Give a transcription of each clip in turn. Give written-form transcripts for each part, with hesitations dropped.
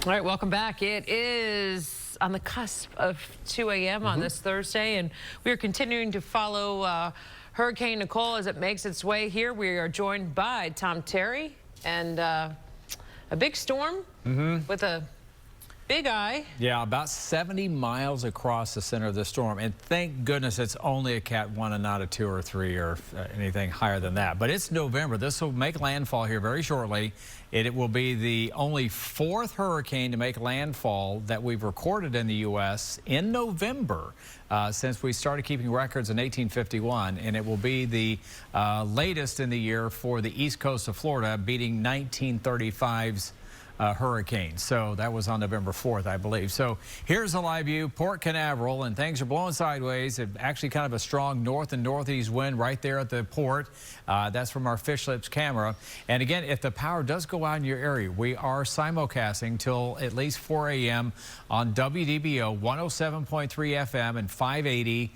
All right, welcome back. It is on the cusp of 2 a.m. on this Thursday, and we are continuing to follow Hurricane Nicole as it makes its way here. We are joined by Tom Terry, and a big storm with a big eye. Yeah, about 70 miles across the center of the storm. And thank goodness it's only a Cat 1 and not a 2 or 3 or anything higher than that. But it's November. This will make landfall here very shortly. It will be the only 4th hurricane to make landfall that we've recorded in the U.S. in November since we started keeping records in 1851. And it will be the latest in the year for the east coast of Florida, beating 1935's hurricane. So that was on November 4th, I believe. So here's a live view, Port Canaveral, and things are blowing sideways. Actually kind of a strong north and northeast wind right there at the port. That's from our Fish Lips camera. And again, if the power does go out in your area, we are simulcasting till at least 4 a.m. on WDBO 107.3 FM and 580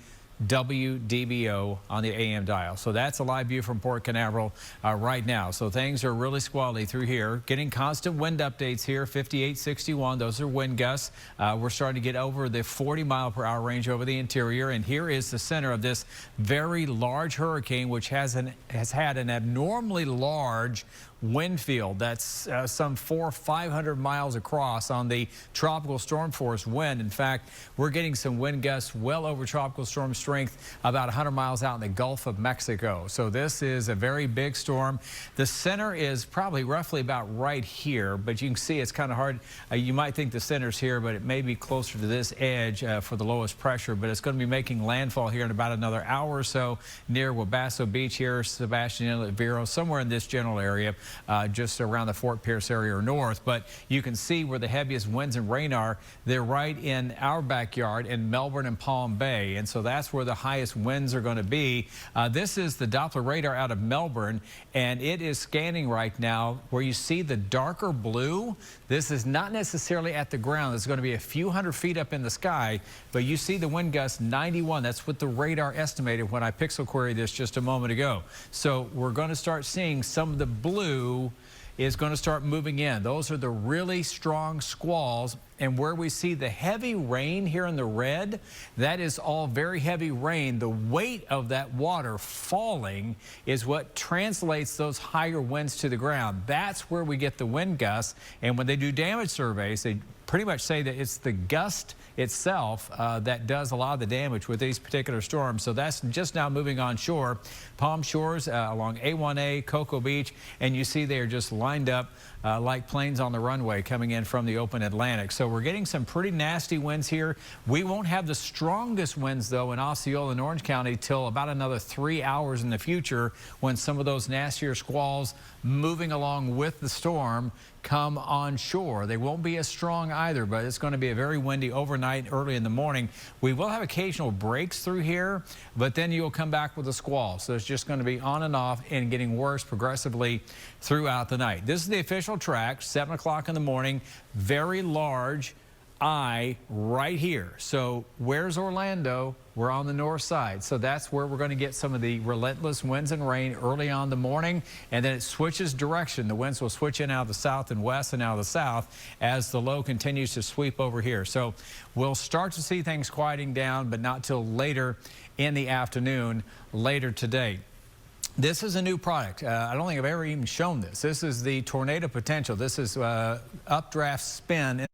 WDBO on the AM dial. So that's a live view from Port Canaveral right now. So things are really squally through here. Getting constant wind updates here, 58, 61. Those are wind gusts. We're starting to get over the 40-mile-per-hour range over the interior. And here is the center of this very large hurricane, which has had an abnormally large wind field that's some 400 or 500 miles across on the tropical storm force wind. In fact, we're getting some wind gusts well over tropical storm strength about 100 miles out in the Gulf of Mexico. So this is a very big storm. The center is probably roughly about right here, but you can see it's kind of hard. You might think the center's here, but it may be closer to this edge for the lowest pressure, but it's going to be making landfall here in about another hour or so near Wabasso Beach here, Sebastian Inlet, Vero, somewhere in this general area. Just around the Fort Pierce area or north, but you can see where the heaviest winds and rain are. They're right in our backyard in Melbourne and Palm Bay, and so that's where the highest winds are going to be. This is the Doppler radar out of Melbourne, and it is scanning right now where you see the darker blue. This is not necessarily at the ground. It's going to be a few hundred feet up in the sky, but you see the wind gust 91. That's what the radar estimated when I pixel queried this just a moment ago. So we're going to start seeing some of the blue is going to start moving in. Those are the really strong squalls. And where we see the heavy rain here in the red, that is all very heavy rain. The weight of that water falling is what translates those higher winds to the ground. That's where we get the wind gusts. And when they do damage surveys, they pretty much say that it's the gust itself that does a lot of the damage with these particular storms. So that's just now moving on shore. Palm Shores along A1A, Cocoa Beach, and you see they are just lined up like planes on the runway coming in from the open Atlantic. So we're getting some pretty nasty winds here. We won't have the strongest winds, though, in Osceola and Orange County till about another 3 hours in the future when some of those nastier squalls moving along with the storm come on shore. They won't be as strong either, but it's going to be a very windy overnight, early in the morning. We will have occasional breaks through here, but then you'll come back with a squall. So it's just going to be on and off and getting worse progressively throughout the night. This is the official track, 7 o'clock in the morning, very large eye right here. So where's Orlando? We're on the north side. So that's where we're going to get some of the relentless winds and rain early on in the morning, and then it switches direction. The winds will switch in out of the south and west and out of the south as the low continues to sweep over here. So we'll start to see things quieting down, but not till later in the afternoon, later today. This is a new product. I don't think I've ever even shown this. This is the Tornado Potential. This is updraft spin.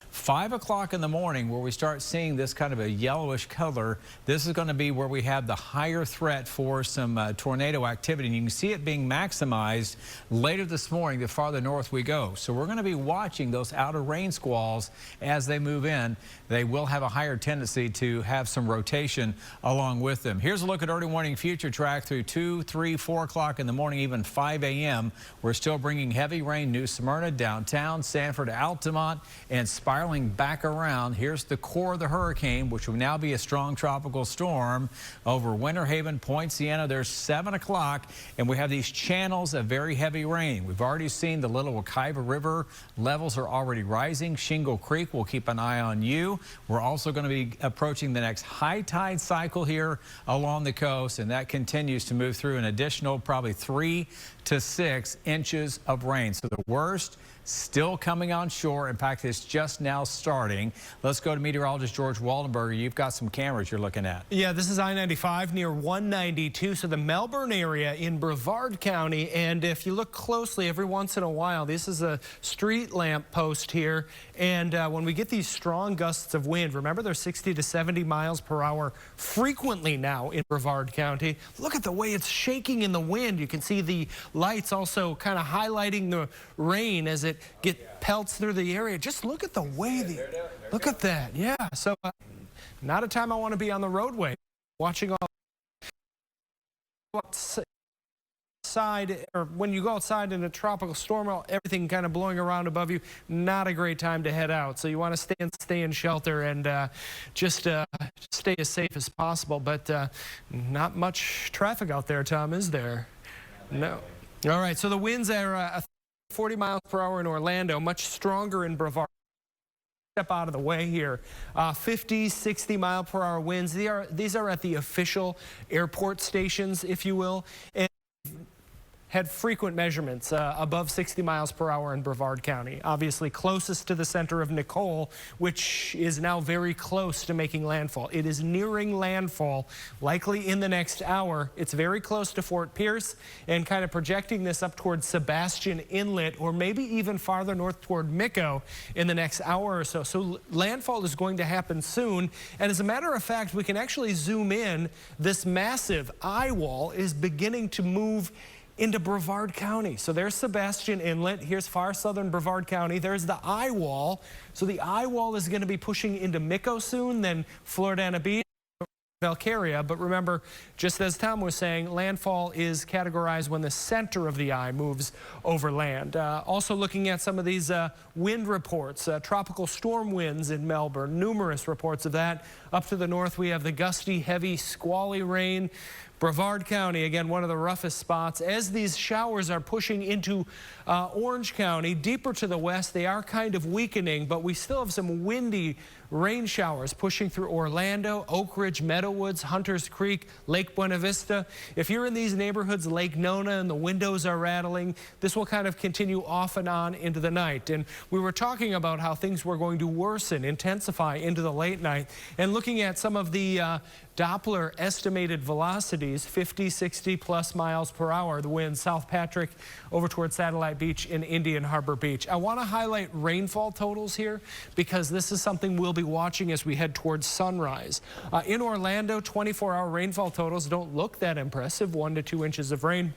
5 o'clock in the morning where we start seeing this kind of a yellowish color. This is going to be where we have the higher threat for some tornado activity. And you can see it being maximized later this morning the farther north we go. So we're going to be watching those outer rain squalls as they move in. They will have a higher tendency to have some rotation along with them. Here's a look at early morning future track through 2, 3, 4 o'clock in the morning, even 5 a.m. We're still bringing heavy rain, New Smyrna, downtown, Sanford, Altamont, and spiraling circling back around. Here's the core of the hurricane, which will now be a strong tropical storm over Winter Haven, Point Siena. There's 7 o'clock, and we have these channels of very heavy rain. We've already seen the Little Wekiva River levels are already rising. Shingle Creek will keep an eye on you. We're also going to be approaching the next high tide cycle here along the coast, and that continues to move through an additional probably 3 to 6 inches of rain. So the worst still coming on shore. In fact, it's just now starting. Let's go to meteorologist George Waldenberger. You've got some cameras you're looking at. Yeah, this is I-95 near 192, so the Melbourne area in Brevard County. And if you look closely, every once in a while, this is a street lamp post here. And when we get these strong gusts of wind, remember they're 60 to 70 miles per hour frequently now in Brevard County. Look at the way it's shaking in the wind. You can see the lights also kind of highlighting the rain as it pelts through the area. Just look at the way look at that. Yeah, so not a time I want to be on the roadway watching all outside, or when you go outside in a tropical storm, everything kind of blowing around above you. Not a great time to head out. So you want to stay in shelter and just stay as safe as possible. But not much traffic out there, Tom, is there? No. All right, so the winds are 40 miles per hour in Orlando, much stronger in Brevard. Step out of the way here. 50, 60 mile per hour winds. These are at the official airport stations, if you will. And had frequent measurements above 60 miles per hour in Brevard County. Obviously closest to the center of Nicole, which is now very close to making landfall. It is nearing landfall, likely in the next hour. It's very close to Fort Pierce and kind of projecting this up towards Sebastian Inlet, or maybe even farther north toward Mico in the next hour or so. So landfall is going to happen soon. And as a matter of fact, we can actually zoom in. This massive eye wall is beginning to move into Brevard County. So there's Sebastian Inlet. Here's far southern Brevard County. There's the eye wall. So the eye wall is going to be pushing into Mico soon, then Floridana Beach, Valcaria. But remember, just as Tom was saying, landfall is categorized when the center of the eye moves over land. Also looking at some of these wind reports, tropical storm winds in Melbourne, numerous reports of that. Up to the north, we have the gusty, heavy, squally rain. Brevard County, again, one of the roughest spots. As these showers are pushing into Orange County, deeper to the west, they are kind of weakening, but we still have some windy rain showers pushing through Orlando, Oak Ridge, Meadowwoods, Hunters Creek, Lake Buena Vista. If you're in these neighborhoods, Lake Nona, and the windows are rattling, this will kind of continue off and on into the night. And we were talking about how things were going to worsen, intensify into the late night. And looking at some of the Doppler estimated velocities, 50, 60 plus miles per hour, the wind South Patrick over towards Satellite Beach and Indian Harbor Beach. I want to highlight rainfall totals here because this is something we'll be watching as we head towards sunrise. In Orlando, 24-hour rainfall totals don't look that impressive, 1 to 2 inches of rain.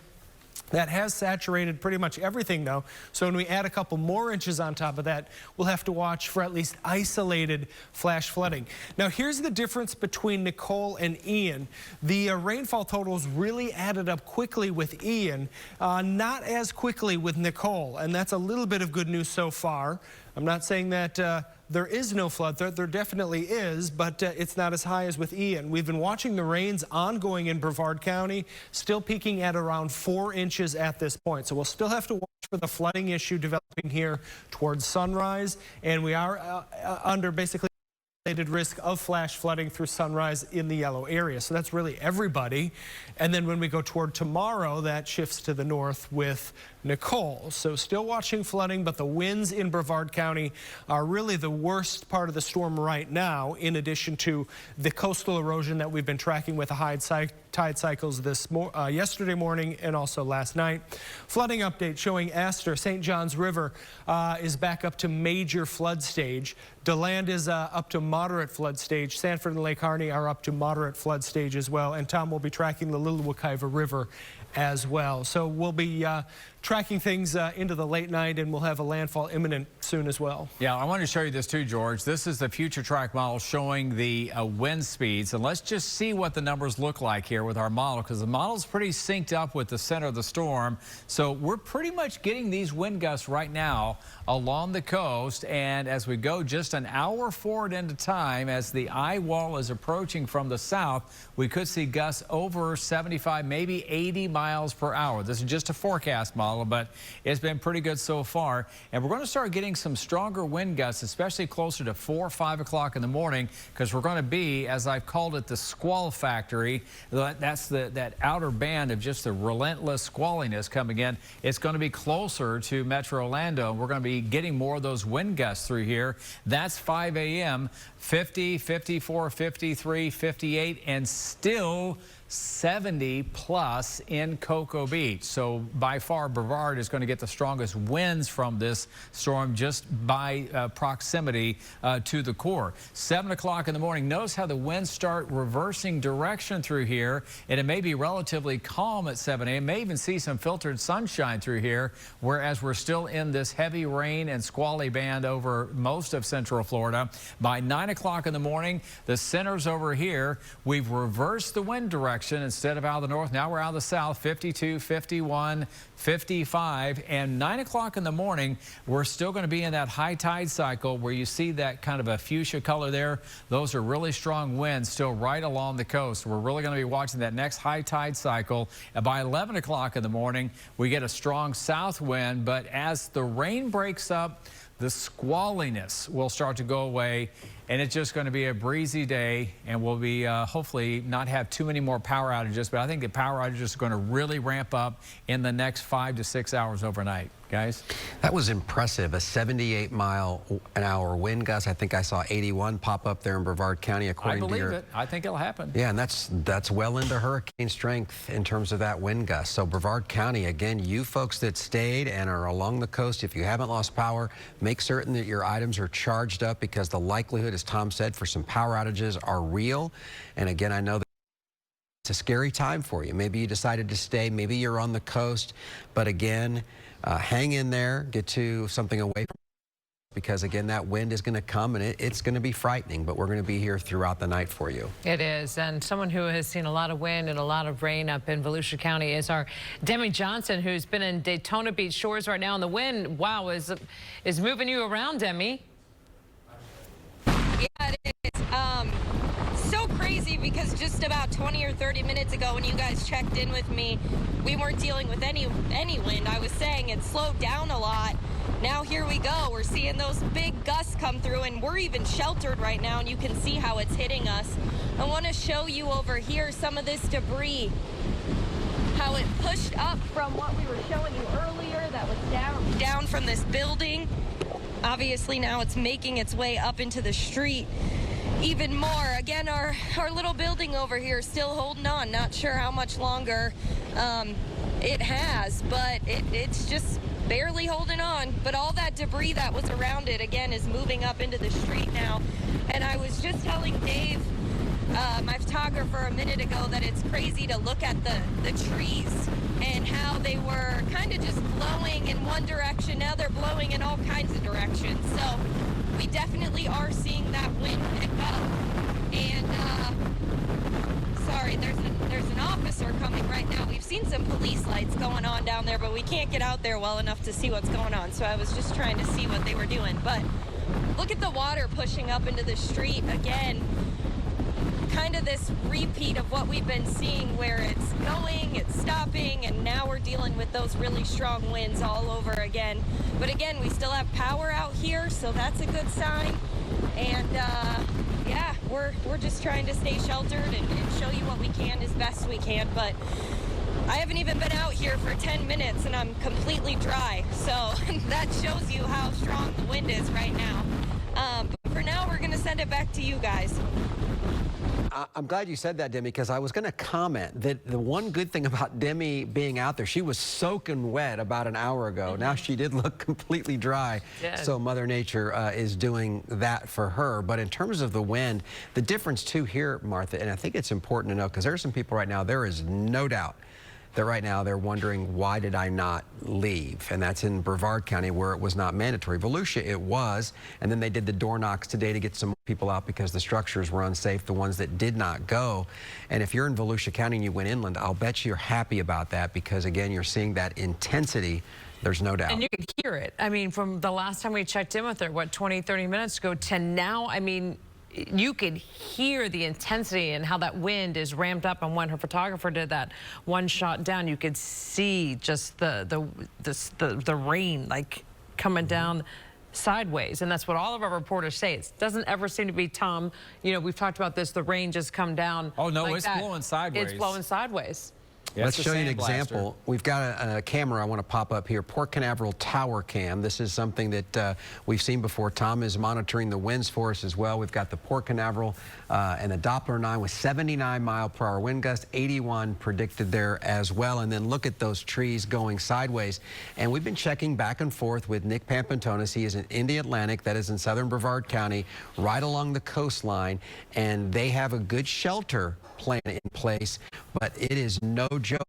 That has saturated pretty much everything, though. So when we add a couple more inches on top of that, we'll have to watch for at least isolated flash flooding. Now, here's the difference between Nicole and Ian. The rainfall totals really added up quickly with Ian, not as quickly with Nicole. And that's a little bit of good news so far. I'm not saying that there is no flood threat. There definitely is, but it's not as high as with Ian. We've been watching the rains ongoing in Brevard County, still peaking at around 4 inches at this point. So we'll still have to watch for the flooding issue developing here towards sunrise. And we are under basically risk of flash flooding through sunrise in the yellow area. So that's really everybody. And then when we go toward tomorrow, that shifts to the north with Nicole. So still watching flooding, but the winds in Brevard County are really the worst part of the storm right now, in addition to the coastal erosion that we've been tracking with the high tide cycles yesterday morning and also last night. Flooding update showing Astor, St. Johns River is back up to major flood stage. DeLand is up to moderate flood stage. Sanford and Lake Harney are up to moderate flood stage as well. And Tom will be tracking the Little Wekiva River as well. So we'll be tracking things into the late night, and we'll have a landfall imminent soon as well. Yeah, I want to show you this too, George. This is the future track model showing the wind speeds. And let's just see what the numbers look like here with our model, because the model's pretty synced up with the center of the storm. So we're pretty much getting these wind gusts right now along the coast. And as we go just an hour forward into time, as the eye wall is approaching from the south, we could see gusts over 75, maybe 80 miles per hour. This is just a forecast model, but it's been pretty good so far. And we're going to start getting some stronger wind gusts, especially closer to 4 or 5 o'clock in the morning, because we're going to be, as I've called it, the squall factory. That's that outer band of just the relentless squalliness coming in. It's going to be closer to Metro Orlando. We're going to be getting more of those wind gusts through here. That's 5 a.m. 50, 54, 53, 58, and still 70 plus in Cocoa Beach. So by far, Brevard is going to get the strongest winds from this storm just by proximity to the core. 7 o'clock in the morning, notice how the winds start reversing direction through here, and it may be relatively calm at 7 a.m. May even see some filtered sunshine through here, whereas we're still in this heavy rain and squally band over most of Central Florida. By 9 o'clock in the morning, the center's over here. We've reversed the wind direction. Instead of out of the north, now we're out of the south. 52, 51, 55, and 9 o'clock in the morning, we're still going to be in that high tide cycle where you see that kind of a fuchsia color there. Those are really strong winds still right along the coast. We're really going to be watching that next high tide cycle. And by 11 o'clock in the morning, we get a strong south wind, but as the rain breaks up, the squalliness will start to go away, and it's just going to be a breezy day, and we'll be hopefully not have too many more power outages, but I think the power outages are going to really ramp up in the next 5 to 6 hours overnight. Guys? That was impressive. A 78-mile-an-hour wind gust. I think I saw 81 pop up there in Brevard County, according to your... I believe it. I think it'll happen. Yeah, and that's well into hurricane strength in terms of that wind gust. So Brevard County, again, you folks that stayed and are along the coast, if you haven't lost power, make certain that your items are charged up, because the likelihood, as Tom said, for some power outages are real. And again, I know that it's a scary time for you. Maybe you decided to stay, maybe you're on the coast, but again, hang in there, get to something away from, because again, that wind is going to come, and it's going to be frightening, but we're going to be here throughout the night for you. It is, and someone who has seen a lot of wind and a lot of rain up in Volusia County is our Demi Johnson, who's been in Daytona Beach shores right now, and the wind, wow, is moving you around, Demi. Yeah, it is. So crazy, because just about 20 or 30 minutes ago when you guys checked in with me, we weren't dealing with any wind. I was saying it slowed down a lot. Now here we go. We're seeing those big gusts come through, and we're even sheltered right now, and you can see how it's hitting us. I want to show you over here some of this debris, how it pushed up from what we were showing you earlier that was down from this building. Obviously now it's making its way up into the street even more. Again, our little building over here is still holding on. Not sure how much longer it has, but it's just barely holding on. But all that debris that was around it, again, is moving up into the street now. And I was just telling Dave, my photographer, a minute ago, that it's crazy to look at the trees and how they were kind of just blowing in one direction. Now they're blowing in all kinds of directions. So we definitely are seeing that wind pick up. And sorry, there's an officer coming right now. We've seen some police lights going on down there, but we can't get out there well enough to see what's going on. So I was just trying to see what they were doing. But look at the water pushing up into the street again. Kind of this repeat of what we've been seeing, where it's going, it's stopping, and now we're dealing with those really strong winds all over again. But again, we still have power out here, so that's a good sign. And yeah, we're just trying to stay sheltered and show you what we can as best we can. But I haven't even been out here for 10 minutes and I'm completely dry. So that shows you how strong the wind is right now. But for now, we're gonna send it back to you guys. I'm glad you said that, Demi, because I was going to comment that the one good thing about Demi being out there, she was soaking wet about an hour ago. Now she did look completely dry. Yeah. So Mother Nature is doing that for her. But in terms of the wind, the difference too here, Martha, and I think it's important to know, because there are some people right now, there is no doubt that right now they're wondering, why did I not leave? And that's in Brevard County, where it was not mandatory. Volusia, it was, and then they did the door knocks today to get some more people out because the structures were unsafe, the ones that did not go. And if you're in Volusia County and you went inland, I'll bet you're happy about that because, again, you're seeing that intensity. There's no doubt. And you could hear it. I mean, from the last time we checked in with her, what, 20, 30 minutes ago to now, I mean, you could hear the intensity and how that wind is ramped up. And when her photographer did that one shot down, you could see just the rain like coming down sideways. And that's what all of our reporters say. It doesn't ever seem to be, Tom, you know, we've talked about this, the rain just come down. Oh, no, like it's that. blowing sideways. It's blowing sideways. Yeah, Let's show you an example. We've got a camera I want to pop up here, Port Canaveral Tower Cam. This is something that we've seen before. Tom is monitoring the winds for us as well. We've got the Port Canaveral and the Doppler 9 with 79-mile-per-hour wind gust, 81 predicted there as well. And then look at those trees going sideways. And we've been checking back and forth with Nick Pampantonis. He is in the Atlantic, that is in southern Brevard County, right along the coastline. And they have a good shelter plan in place, but it is no joke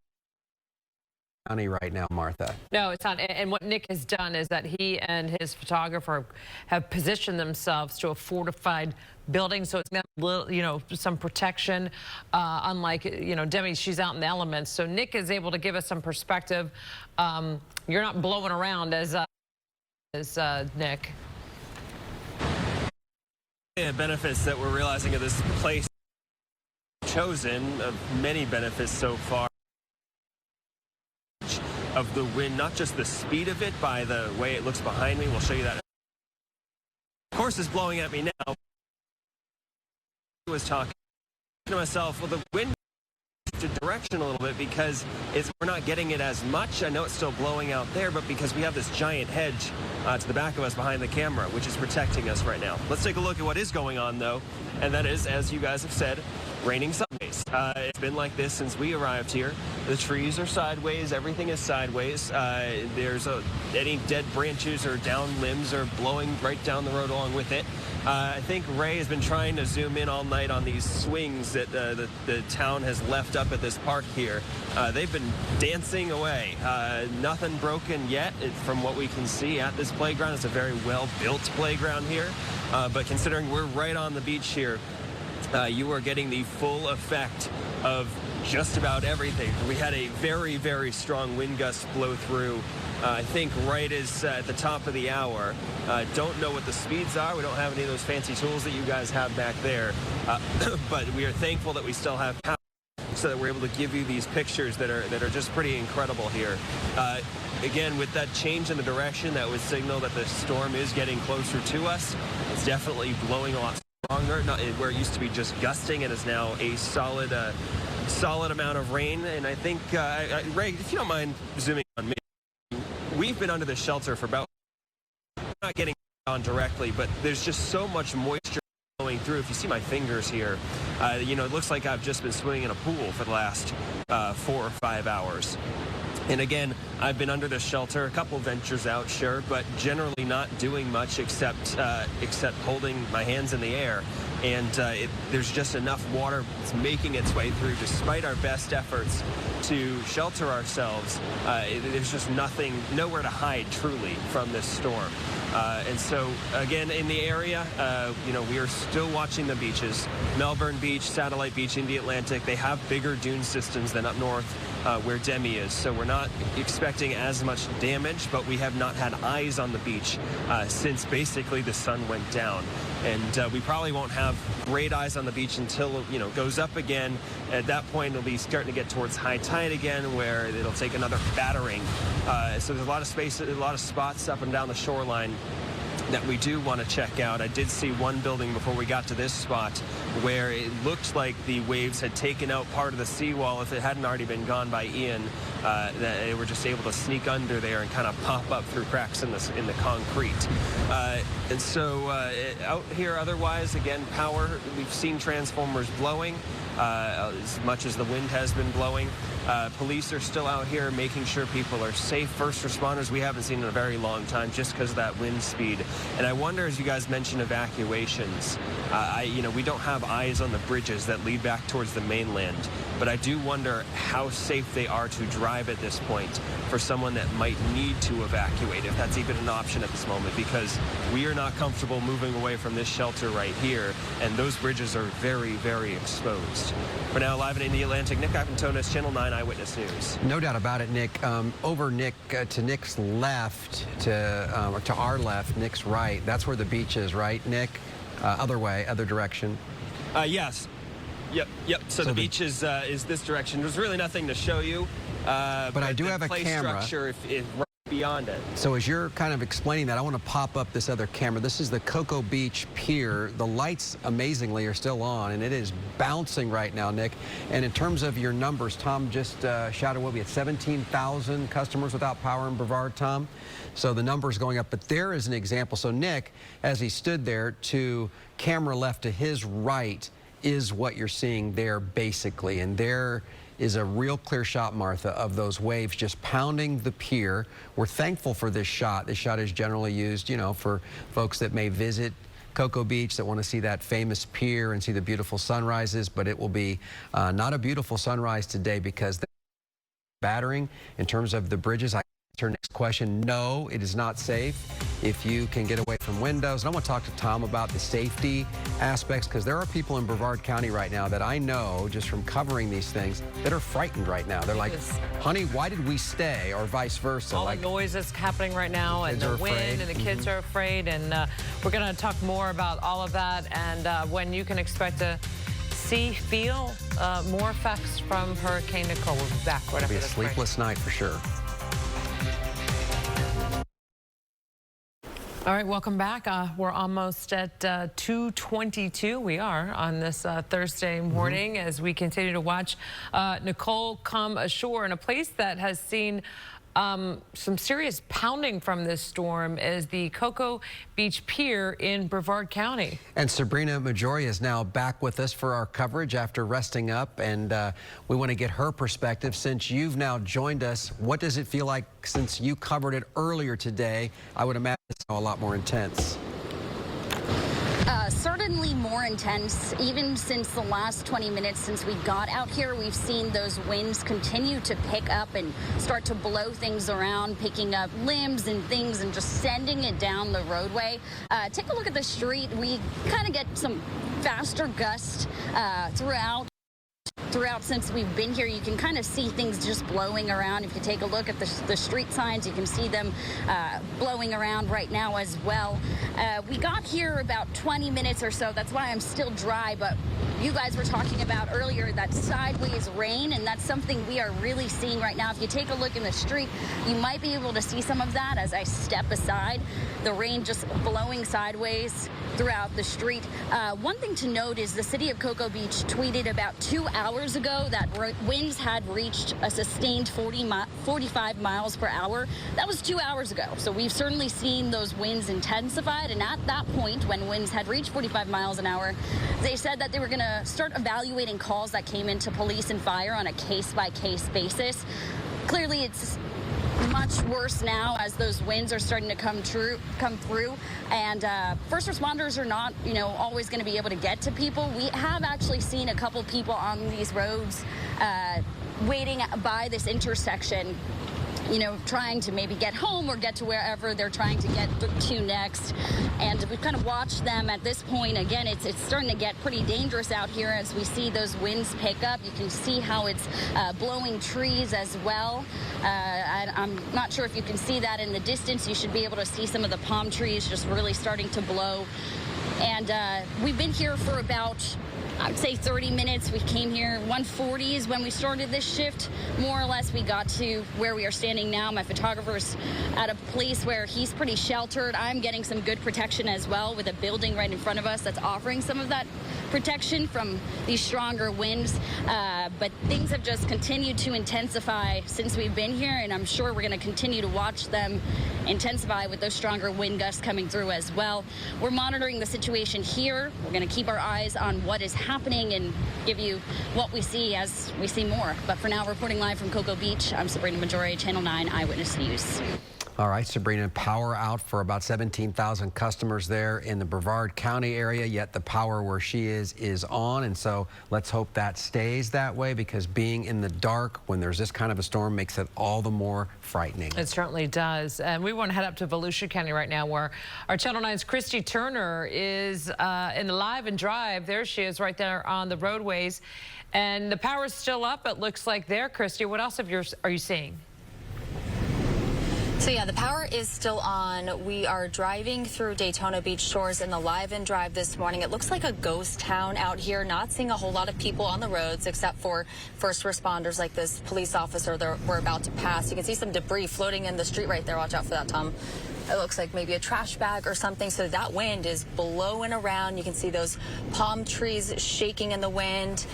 right now, Martha. No, it's not. And what Nick has done is that he and his photographer have positioned themselves to a fortified building, so it's got, you know, some protection. Unlike, you know, Demi, she's out in the elements, so Nick is able to give us some perspective. You're not blowing around as Nick. The benefits that we're realizing of this place chosen, of many benefits so far, of the wind, not just the speed of it, by the way it looks behind me. We'll show you that. Of course, it's blowing at me now. I was talking to myself, well, the wind shifted direction a little bit because we're not getting it as much. I know it's still blowing out there, but because we have this giant hedge to the back of us behind the camera, which is protecting us right now. Let's take a look at what is going on, though, and that is, as you guys have said, raining sideways. It's been like this since we arrived here. The trees are sideways, everything is sideways. There's any dead branches or down limbs are blowing right down the road along with it. I think Ray has been trying to zoom in all night on these swings that the town has left up at this park here. They've been dancing away. Nothing broken yet from what we can see at this playground. It's a very well-built playground here. But considering we're right on the beach here, you are getting the full effect of just about everything. We had a very, very strong wind gust blow through, I think right as at the top of the hour. Don't know what the speeds are. We don't have any of those fancy tools that you guys have back there. But we are thankful that we still have power so that we're able to give you these pictures that are just pretty incredible here. Again, with that change in the direction, that would signal that the storm is getting closer to us. It's definitely blowing a lot stronger, where it used to be just gusting, and is now a solid amount of rain. And I think, Ray, if you don't mind zooming on me, we've been under the shelter for about, not getting on directly, but there's just so much moisture flowing through. If you see my fingers here, you know, it looks like I've just been swimming in a pool for the last 4 or 5 hours. And again, I've been under the shelter, a couple ventures out, sure, but generally not doing much except holding my hands in the air. And there's just enough water that's making its way through, despite our best efforts to shelter ourselves. There's just nowhere to hide truly from this storm. And so, again, in the area, you know, we are still watching the beaches. Melbourne Beach, Satellite Beach, in the Atlantic, they have bigger dune systems than up north where Demi is. So we're not expecting as much damage, but we have not had eyes on the beach since basically the sun went down. And we probably won't have great eyes on the beach until, you know, goes up again. At that point, it'll be starting to get towards high tide again, where it'll take another battering. So there's a lot of space, a lot of spots up and down the shoreline that we do want to check out. I did see one building before we got to this spot where it looked like the waves had taken out part of the seawall. If it hadn't already been gone by Ian, that they were just able to sneak under there and kind of pop up through cracks in the concrete. And so out here, otherwise, again, power. We've seen transformers blowing. as much as the wind has been blowing. Police are still out here making sure people are safe. First responders we haven't seen in a very long time just because of that wind speed. And I wonder, as you guys mentioned evacuations, we don't have eyes on the bridges that lead back towards the mainland, but I do wonder how safe they are to drive at this point for someone that might need to evacuate, if that's even an option at this moment, because we are not comfortable moving away from this shelter right here, and those bridges are very, very exposed. For now, live in the Atlantic, Nick Aventonis, Channel 9 Eyewitness News. No doubt about it, Nick. Over Nick to Nick's left, or to our left, Nick's right. That's where the beach is, right, Nick? Other way, other direction. Yes. Yep. So the beach is this direction. There's really nothing to show you. But I do have a camera. Structure if right beyond it. So as you're kind of explaining that, I want to pop up this other camera. This is the Cocoa Beach Pier. The lights, amazingly, are still on, and it is bouncing right now, Nick. And in terms of your numbers, Tom just shouted what we had 17,000 customers without power in Brevard, Tom. So the number's going up. But there is an example. So Nick, as he stood there, to camera left to his right is what you're seeing there, basically. And there is a real clear shot, Martha, of those waves just pounding the pier. We're thankful for this shot. This shot is generally used, for folks that may visit Cocoa Beach, that want to see that famous pier and see the beautiful sunrises, but it will be not a beautiful sunrise today because the battering in terms of the bridges. I answer next question. No, it is not safe if you can get away from windows. And I want to talk to Tom about the safety aspects, because there are people in Brevard County right now that I know, just from covering these things, that are frightened right now. They're like, honey, why did we stay? Or vice versa. All the noise that's happening right now, and the wind, and the kids are afraid. And we're going to talk more about all of that and when you can expect to feel more effects from Hurricane Nicole. We'll be back right after this break. It'll be a sleepless night for sure. All right, welcome back. We're almost at 2:22. We are on this Thursday morning as we continue to watch Nicole come ashore in a place that has seen some serious pounding from this storm is the Cocoa Beach Pier in Brevard County. And Sabrina Majori is now back with us for our coverage after resting up, and we want to get her perspective since you've now joined us. What does it feel like since you covered it earlier today? I would imagine it's a lot more intense. Certainly more intense. Even since the last 20 minutes since we got out here, we've seen those winds continue to pick up and start to blow things around, picking up limbs and things and just sending it down the roadway. Take a look at the street. We kind of get some faster gusts throughout since we've been here. You can kind of see things just blowing around. If you take a look at the street signs, you can see them blowing around right now as well. We got here about 20 minutes or so. That's why I'm still dry, but you guys were talking about earlier that sideways rain, and that's something we are really seeing right now. If you take a look in the street, you might be able to see some of that as I step aside. The rain just blowing sideways throughout the street. One thing to note is the city of Cocoa Beach tweeted about 2 hours ago that winds had reached a sustained 45 miles per hour. That was 2 hours ago. So we've certainly seen those winds intensified. And at that point, when winds had reached 45 miles an hour, they said that they were going to start evaluating calls that came into police and fire on a case-by-case basis. Clearly, it's much worse now as those winds are starting to come through, and first responders are not, always going to be able to get to people. We have actually seen a couple people on these roads waiting by this intersection, trying to maybe get home or get to wherever they're trying to get to next. And we've kind of watched them at this point. Again, it's starting to get pretty dangerous out here as we see those winds pick up. You can see how it's blowing trees as well. I'm not sure if you can see that in the distance. You should be able to see some of the palm trees just really starting to blow. And we've been here for about, I would say, 30 minutes. We came here 1:40 is when we started this shift. More or less, we got to where we are standing now. My photographer's at a place where he's pretty sheltered. I'm getting some good protection as well with a building right in front of us that's offering some of that protection from these stronger winds. But things have just continued to intensify since we've been here, and I'm sure we're going to continue to watch them intensify with those stronger wind gusts coming through as well. We're monitoring the situation here. We're going to keep our eyes on what is happening and give you what we see as we see more. But for now, reporting live from Cocoa Beach, I'm Sabrina Majore, Channel 9 Eyewitness News. All right, Sabrina, power out for about 17,000 customers there in the Brevard County area, yet the power where she is on. And so let's hope that stays that way, because being in the dark when there's this kind of a storm makes it all the more frightening. It certainly does. And we want to head up to Volusia County right now, where our Channel 9's Christy Turner is in the live and drive. There she is right there on the roadways. And the power's still up, it looks like there. Christy, what else are you seeing? So yeah, the power is still on. We are driving through Daytona Beach shores in the live and drive this morning. It looks like a ghost town out here, not seeing a whole lot of people on the roads except for first responders like this police officer that we're about to pass. You can see some debris floating in the street right there. Watch out for that, Tom. It looks like maybe a trash bag or something. So that wind is blowing around. You can see those palm trees shaking in the wind.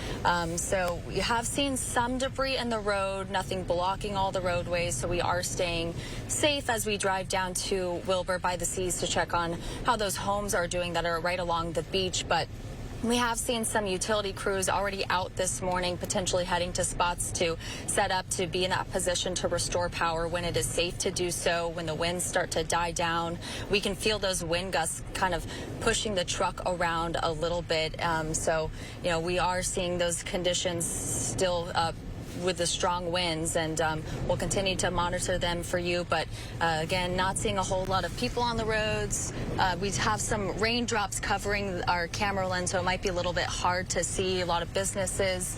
So we have seen some debris in the road, nothing blocking all the roadways. So we are staying safe as we drive down to Wilbur by the Seas to check on how those homes are doing that are right along the beach. But we have seen some utility crews already out this morning, potentially heading to spots to set up to be in that position to restore power when it is safe to do so, when the winds start to die down. We can feel those wind gusts kind of pushing the truck around a little bit. So, you know, we are seeing those conditions still with the strong winds, and we'll continue to monitor them for you. But again, not seeing a whole lot of people on the roads. We have some raindrops covering our camera lens, so it might be a little bit hard to see. A lot of businesses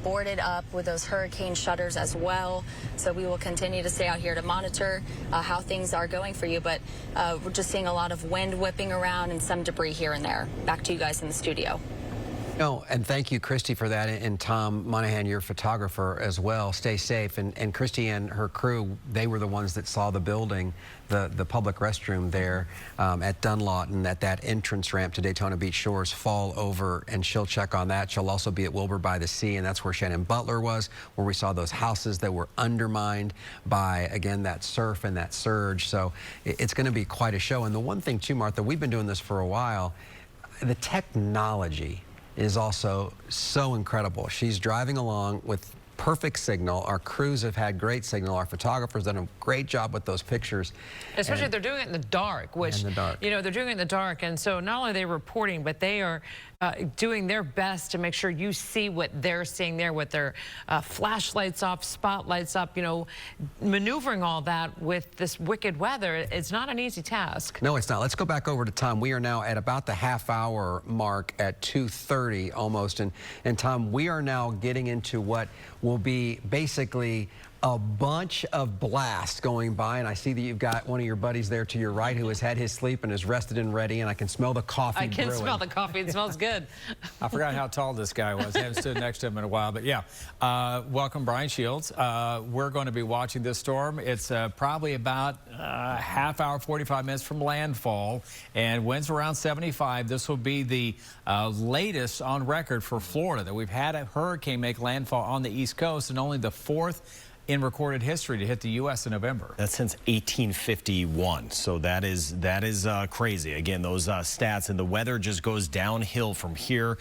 boarded up with those hurricane shutters as well. So we will continue to stay out here to monitor how things are going for you. But we're just seeing a lot of wind whipping around and some debris here and there. Back to you guys in the studio. No, and thank you, Christy, for that. And Tom Monahan, your photographer as well. Stay safe. And Christy and her crew, they were the ones that saw the building, the public restroom there at Dunlawton, at that entrance ramp to Daytona Beach Shores, fall over, and she'll check on that. She'll also be at Wilbur by the Sea, and that's where Shannon Butler was, where we saw those houses that were undermined by, again, that surf and that surge. So it's going to be quite a show. And the one thing, too, Martha, we've been doing this for a while, the technology is also so incredible. She's driving along with perfect signal. Our crews have had great signal. Our photographers done a great job with those pictures. Especially if they're doing it in the dark, which, you know, they're doing it in the dark. And so not only are they reporting, but they are doing their best to make sure you see what they're seeing there with their flashlights off, spotlights up, you know, maneuvering all that with this wicked weather. It's not an easy task. No, it's not. Let's go back over to Tom. We are now at about the half-hour mark at 2:30 almost. And Tom, we are now getting into what will be basically a bunch of blasts going by, and I see that you've got one of your buddies there to your right who has had his sleep and is rested and ready, and I can smell the coffee I can brewing. smell the coffee. It smells good. I forgot how tall this guy was. I haven't stood next to him in a while, but yeah. Welcome, Brian Shields. We're going to be watching this storm. It's probably about half hour, 45 minutes from landfall, and winds around 75. This will be the latest on record for Florida that we've had a hurricane make landfall on the East Coast, and only the fourth in recorded history to hit the U.S. in November. That's since 1851, so that is crazy. Again, those stats, and the weather just goes downhill from here.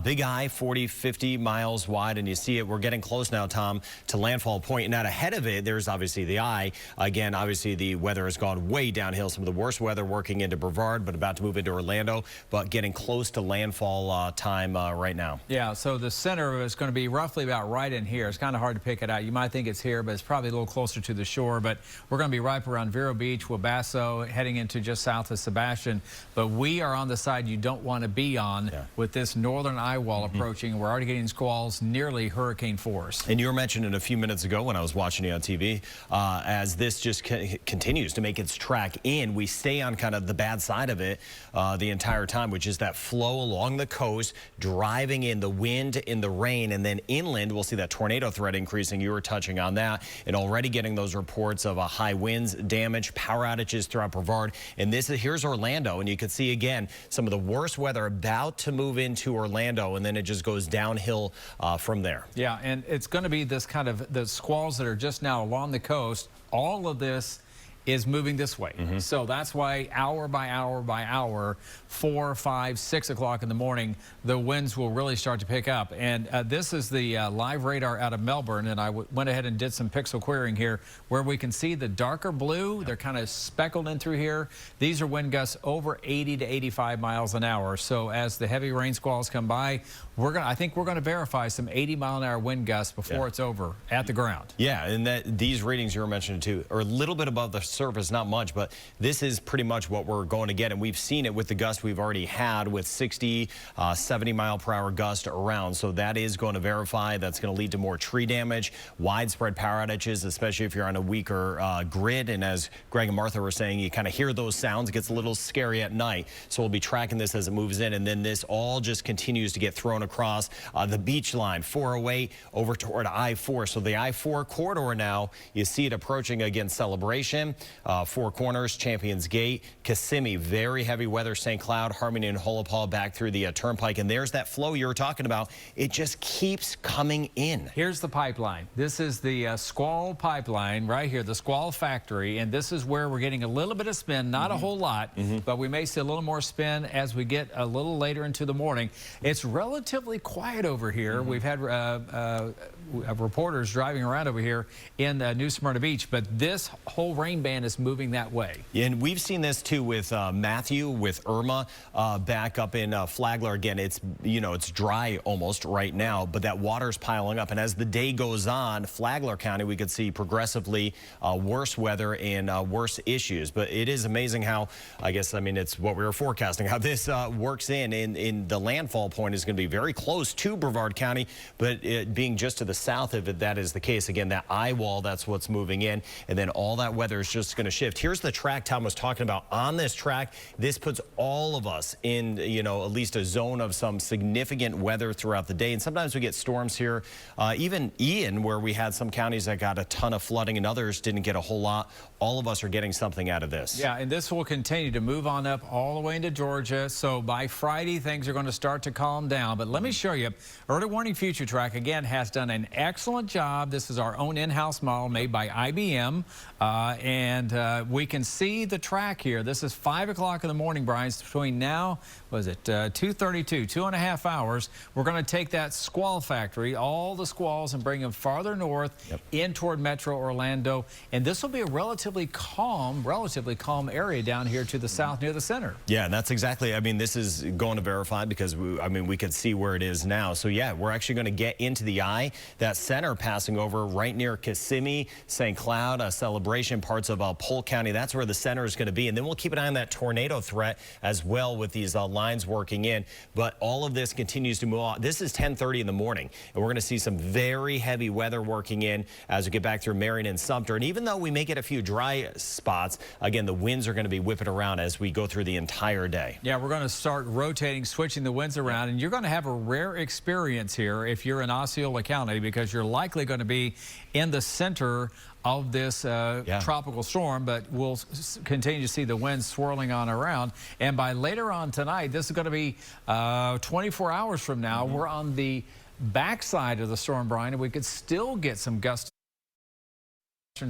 Big Eye, 40, 50 miles wide, and you see it. We're getting close now, Tom, to landfall point. And out ahead of it, there's obviously the Eye. Again, obviously the weather has gone way downhill. Some of the worst weather working into Brevard, but about to move into Orlando, but getting close to landfall time right now. Yeah, so the center is going to be roughly about right in here. It's kind of hard to pick it out. You might think it's here, but it's probably a little closer to the shore. But we're going to be right around Vero Beach, Wabasso, heading into just south of Sebastian. But we are on the side you don't want to be on with this northern eye wall approaching. We're already getting squalls nearly hurricane force. And you were mentioning a few minutes ago when I was watching you on TV, as this just continues to make its track in, we stay on kind of the bad side of it the entire time, which is that flow along the coast, driving in the wind, in the rain, and then inland, we'll see that tornado threat increasing. You were touching on that. And already getting those reports of high winds, damage, power outages throughout Brevard. And here's Orlando, and you can see again some of the worst weather about to move into Orlando, and then it just goes downhill from there. Yeah, and it's going to be this kind of the squalls that are just now along the coast. All of this is moving this way. So that's why hour by hour by hour, 4, 5, 6 o'clock in the morning, the winds will really start to pick up. And this is the live radar out of Melbourne, and I went ahead and did some pixel querying here where we can see the darker blue. They're kind of speckled in through here. These are wind gusts over 80 to 85 miles an hour. So as the heavy rain squalls come by, I think we're going to verify some 80-mile-an-hour wind gusts before it's over at the ground. Yeah, and these readings you were mentioning too are a little bit above the surface, not much, but this is pretty much what we're going to get, and we've seen it with the gusts we've already had with 60, 70-mile-per-hour gust around. So that is going to verify. That's going to lead to more tree damage, widespread power outages, especially if you're on a weaker grid. And as Greg and Martha were saying, you kind of hear those sounds. It gets a little scary at night. So we'll be tracking this as it moves in, and then this all just continues to get thrown across the beach line, 408 over toward I-4. So the I-4 corridor now, you see it approaching again Celebration, Four Corners, Champions Gate, Kissimmee, very heavy weather, St. Cloud, Harmony, and Hullapaw back through the Turnpike. And there's that flow you were talking about. It just keeps coming in. Here's the pipeline. This is the Squall pipeline right here, the Squall factory. And this is where we're getting a little bit of spin, not a whole lot, but we may see a little more spin as we get a little later into the morning. It's relatively quiet over here. We've had reporters driving around over here in New Smyrna Beach, but this whole rain band is moving that way. And we've seen this too with Matthew, with Irma, back up in Flagler. Again, it's, you know, it's dry almost right now, but that water's piling up. And as the day goes on, Flagler County, we could see progressively worse weather and worse issues. But it is amazing how, I guess, I mean, it's what we were forecasting, how this works in the landfall point is going to be very close to Brevard County, but it being just to the south of it, that is the case. Again, that eye wall, that's what's moving in, and then all that weather is just going to shift. Here's the track Tom was talking about. On this track, this puts all of us in, you know, at least a zone of some significant weather throughout the day. And sometimes we get storms here, even Ian, where we had some counties that got a ton of flooding and others didn't get a whole lot. All of us are getting something out of this. Yeah, and this will continue to move on up all the way into Georgia. So by Friday, things are going to start to calm down. But let me show you, Early Warning Future Track, again, has done an excellent job. This is our own in-house model made by IBM. And we can see the track here. This is 5 o'clock in the morning, Brian. It's between now, what is it, 2:32, 2.5 hours. We're going to take that squall factory, all the squalls, and bring them farther north in toward Metro Orlando. And this will be a relatively calm area down here to the south near the center. Yeah, and that's exactly, I mean, this is going to verify because, we could see where it is now. So, yeah, we're actually going to get into the eye. That center passing over right near Kissimmee, St. Cloud, Celebration, parts of Polk County. That's where the center is going to be. And then we'll keep an eye on that tornado threat as well with these lines working in. But all of this continues to move on. This is 10:30 in the morning, and we're going to see some very heavy weather working in as we get back through Marion and Sumter. And even though we may get a few dry spots, again, the winds are going to be whipping around as we go through the entire day. Yeah, we're going to start rotating, switching the winds around, and you're going to have a rare experience here if you're in Osceola County, because you're likely going to be in the center of this tropical storm, but we'll continue to see the winds swirling on around. And by later on tonight, this is going to be 24 hours from now, we're on the backside of the storm, Brian, and we could still get some gusts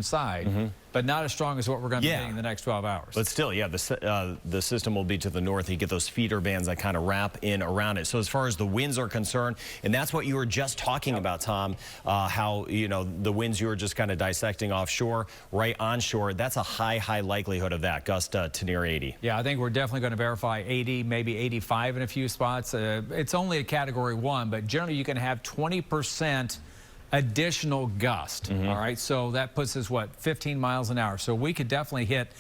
side, but not as strong as what we're going to be getting in the next 12 hours. But still, yeah, the system will be to the north. You get those feeder bands that kind of wrap in around it. So as far as the winds are concerned, and that's what you were just talking about, Tom, how, you know, the winds you were just kind of dissecting offshore, right onshore, that's a high likelihood of that, gust to near 80. Yeah, I think we're definitely going to verify 80, maybe 85 in a few spots. It's only a Category 1, but generally you can have 20% additional gust. All right, so that puts us, what, 15 miles an hour. So we could definitely hit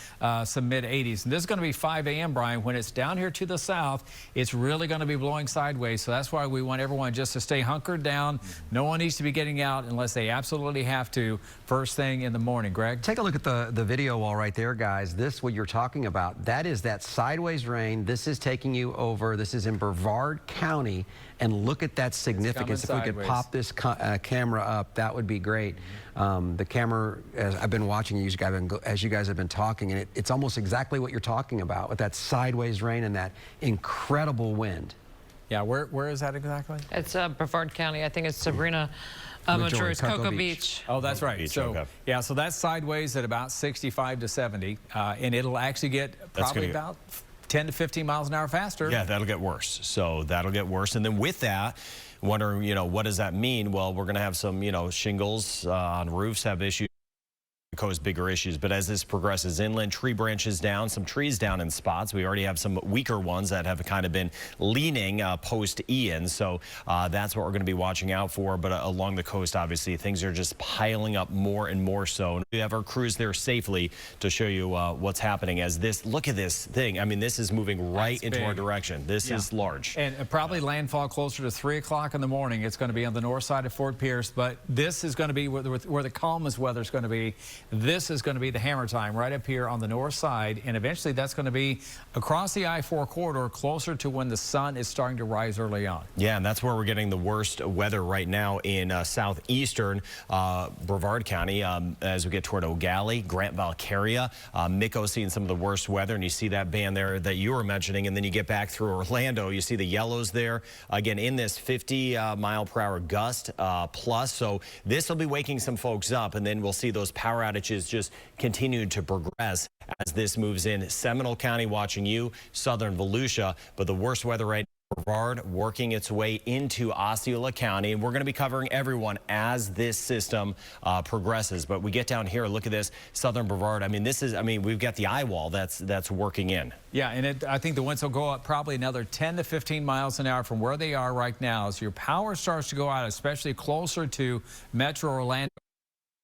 some mid-80s. And this is going to be 5 a.m., Brian. When it's down here to the south, it's really going to be blowing sideways. So that's why we want everyone just to stay hunkered down. No one needs to be getting out unless they absolutely have to first thing in the morning. Greg? Take a look at the video wall right there, guys. This, what you're talking about, that is that sideways rain. This is taking you over. This is in Brevard County. And look at that significance. If we could pop this camera up, that would be great. The camera, as I've been watching you guys, as you guys have been talking, and it's almost exactly what you're talking about with that sideways rain and that incredible wind. Yeah, where is that exactly? It's Brevard County. I think it's Sabrina. Majority is Cocoa Beach. Oh, that's right. Beach, So, okay. yeah, so that's sideways at about 65 to 70, and it'll actually get probably about 10 to 15 miles an hour faster. Yeah, that'll get worse. So that'll get worse. And then with that, wondering, what does that mean? Well, we're going to have some, shingles on roofs have issues. Cause bigger issues, but as this progresses inland, tree branches down, some trees down in spots. We already have some weaker ones that have kind of been leaning post Ian, so that's what we're going to be watching out for. But along the coast, obviously, things are just piling up more and more so. And we have our crews there safely to show you what's happening as this. Look at this thing. I mean, this is moving right into our direction. This is large. And probably landfall closer to 3 o'clock in the morning. It's going to be on the north side of Fort Pierce, but this is going to be where the calmest weather is going to be. This is going to be the hammer time right up here on the north side, and eventually that's going to be across the I-4 corridor closer to when the sun is starting to rise early on. Yeah, and that's where we're getting the worst weather right now in southeastern Brevard County as we get toward O'Galley, Grant Valcaria. Mico seeing some of the worst weather, and you see that band there that you were mentioning, and then you get back through Orlando, you see the yellows there. Again, in this 50-mile-per-hour gust plus, so this will be waking some folks up, and then we'll see those power outages just continue to progress as this moves in. Seminole County watching you, southern Volusia, but the worst weather right now, Brevard working its way into Osceola County, and we're going to be covering everyone as this system progresses. But we get down here, look at this, southern Brevard. I mean, we've got the eye wall that's working in. Yeah, and I think the winds will go up probably another 10 to 15 miles an hour from where they are right now. As your power starts to go out, especially closer to Metro Orlando.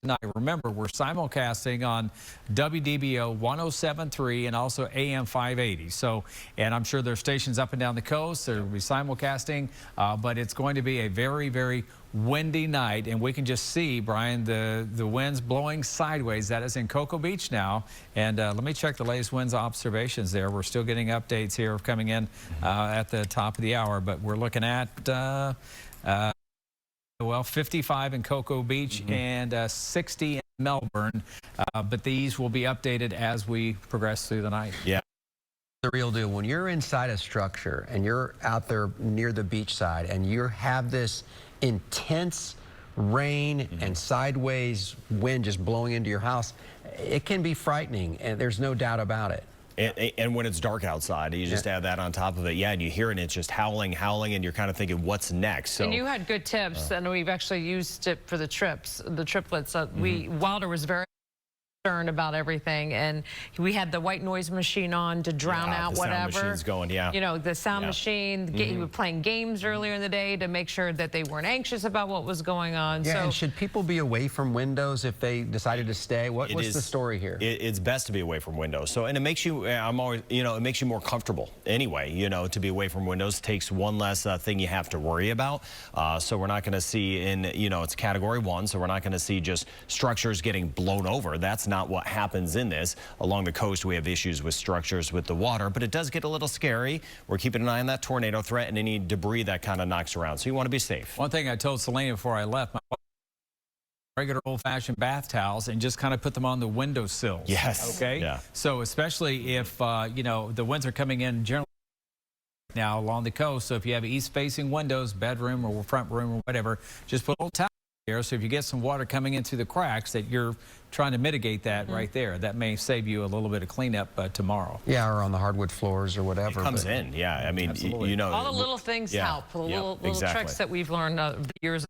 Now, remember, we're simulcasting on WDBO 107.3 and also AM 580. So, and I'm sure there's stations up and down the coast. They'll be simulcasting, but it's going to be a very, very windy night, and we can just see, Brian, the winds blowing sideways. That is in Cocoa Beach now. And let me check the latest winds observations there. We're still getting updates here coming in at the top of the hour, but we're looking at well, 55 in Cocoa Beach and 60 in Melbourne, but these will be updated as we progress through the night. Yeah. The real deal, when you're inside a structure and you're out there near the beach side and you have this intense rain and sideways wind just blowing into your house, it can be frightening, and there's no doubt about it. And when it's dark outside, you just add that on top of it. Yeah, and you hear it, and it's just howling, and you're kind of thinking, what's next? So, and you had good tips, and we've actually used it for the triplets. Wilder was very concerned about everything, and we had the white noise machine on to drown out the whatever. sound machine's going, the sound machine. He was playing games earlier in the day to make sure that they weren't anxious about what was going on. Yeah, so, and should people be away from windows if they decided to stay? What's the story here? It's best to be away from windows. So, and it makes you, it makes you more comfortable anyway. To be away from windows takes one less thing you have to worry about. So we're not going to see it's category 1. So we're not going to see just structures getting blown over. That's not what happens in this. Along the coast, we have issues with structures with the water, but it does get a little scary. We're keeping an eye on that tornado threat and any debris that kind of knocks around. So you want to be safe. One thing I told Selena before I left, my regular old-fashioned bath towels and just kind of put them on the windowsills. Yes. Okay. Yeah. So especially if the winds are coming in generally now along the coast. So if you have east-facing windows, bedroom or front room or whatever, just put a little towel there. So if you get some water coming in through the cracks, that you're trying to mitigate that right there. That may save you a little bit of cleanup tomorrow. Yeah, or on the hardwood floors or whatever. It comes in. Yeah. I mean, all the little things help. The little tricks that we've learned over the years.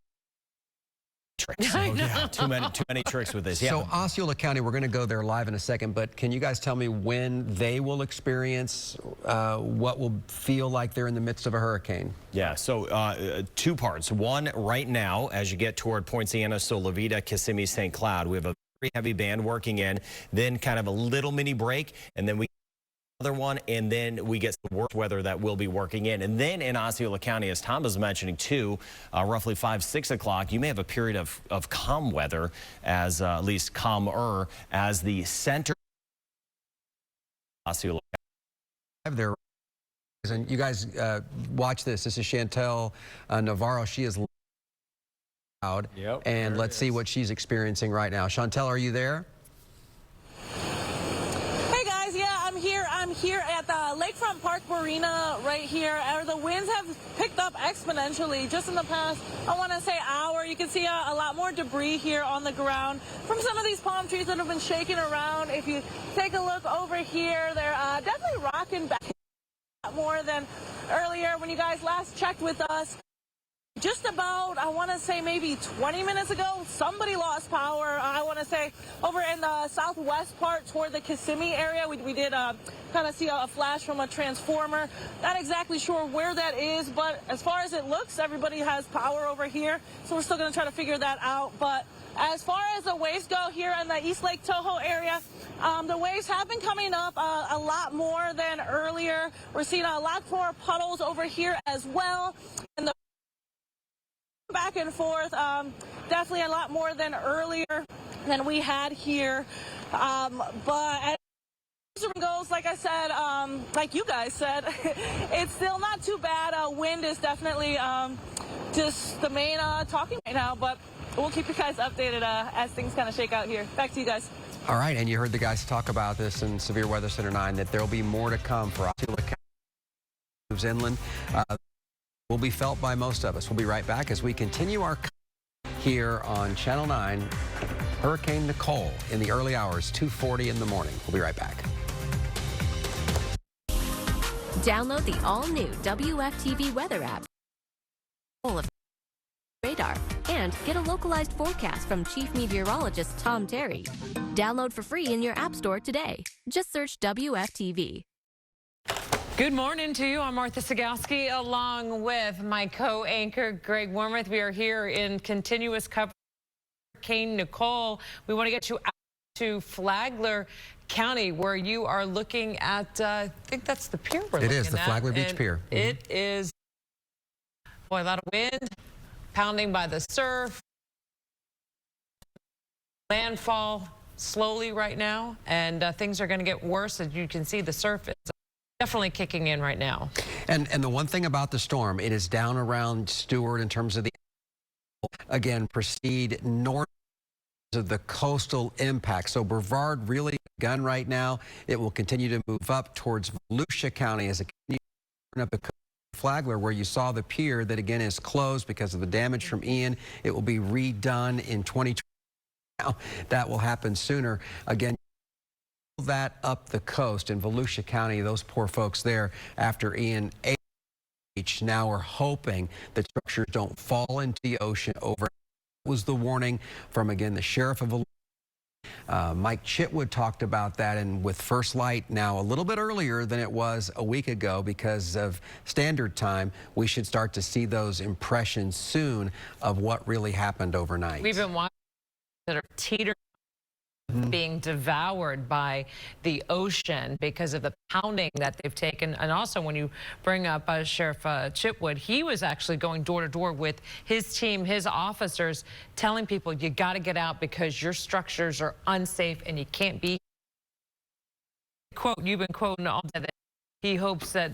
Tricks. Yeah, too many tricks with this. Yeah. So Osceola County, we're going to go there live in a second, but can you guys tell me when they will experience what will feel like they're in the midst of a hurricane? Yeah, so 2 parts. One, right now, as you get toward Poinciana, so La Vita, Kissimmee, St. Cloud, we have a very heavy band working in, then kind of a little mini break, and then we another one, and then we get the worst weather that will be working in. And then in Osceola County, as Tom was mentioning too, roughly 5-6 o'clock, you may have a period of calm weather, as at least calmer, as the center Osceola County. There, and you guys watch this. This is Chantel Navarro. She is loud, and let's see what she's experiencing right now. Chantel, are you there? I'm here at the lakefront waterfront park marina right here, the winds have picked up exponentially just in the past, I want to say hour. You can see a lot more debris here on the ground from some of these palm trees that have been shaking around. If you take a look over here, they're definitely rocking back more than earlier when you guys last checked with us. Just about, I want to say maybe 20 minutes ago, somebody lost power. I want to say over in the southwest part toward the Kissimmee area. We did kind of see a flash from a transformer. Not exactly sure where that is, but as far as it looks, everybody has power over here. So we're still going to try to figure that out. But as far as the waves go here in the East Lake Tahoe area, the waves have been coming up a lot more than earlier. We're seeing a lot more puddles over here as well. And the back and forth, definitely a lot more than earlier than we had here. But as it goes, like I said, like you guys said, it's still not too bad. Wind is definitely just the main talking right now, but we'll keep you guys updated as things kind of shake out here. Back to you guys. All right, and you heard the guys talk about this in Severe Weather Center 9, that there'll be more to come for Osceola County moves inland. Will be felt by most of us. We'll be right back as we continue our here on Channel 9. Hurricane Nicole in the early hours, 2:40 in the morning. We'll be right back. Download the all-new WFTV weather app of radar and get a localized forecast from Chief Meteorologist Tom Terry. Download for free in your app store today. Just search WFTV. Good morning to you. I'm Martha Sagowski along with my co-anchor Greg Wormuth. We are here in continuous coverage of Hurricane Nicole. We want to get you out to Flagler County where you are looking at, I think that's the pier we're looking at. It is, the Flagler Beach Pier. It is, boy, a lot of wind, pounding by the surf, landfall slowly right now, and things are going to get worse. As you can see, the surf is definitely kicking in right now. And the one thing about the storm, it is down around Stewart in terms of the, again, proceed north of the coastal impact. So Brevard really begun right now. It will continue to move up towards Volusia County as it continues to turn up the coast. Flagler, where you saw the pier that again is closed because of the damage from Ian. It will be redone in 2020. Now that will happen sooner. Again, that up the coast in Volusia County, those poor folks there after Ian now are hoping that structures don't fall into the ocean over. Was the warning from, again, the sheriff of Volusia. Mike Chitwood talked about that, and with First Light now a little bit earlier than it was a week ago because of standard time, we should start to see those impressions soon of what really happened overnight. We've been watching that are teetering, being devoured by the ocean because of the pounding that they've taken. And also when you bring up Sheriff Chitwood, he was actually going door to door with his team, his officers, telling people you got to get out because your structures are unsafe and you can't be. Quote, you've been quoting all day that he hopes that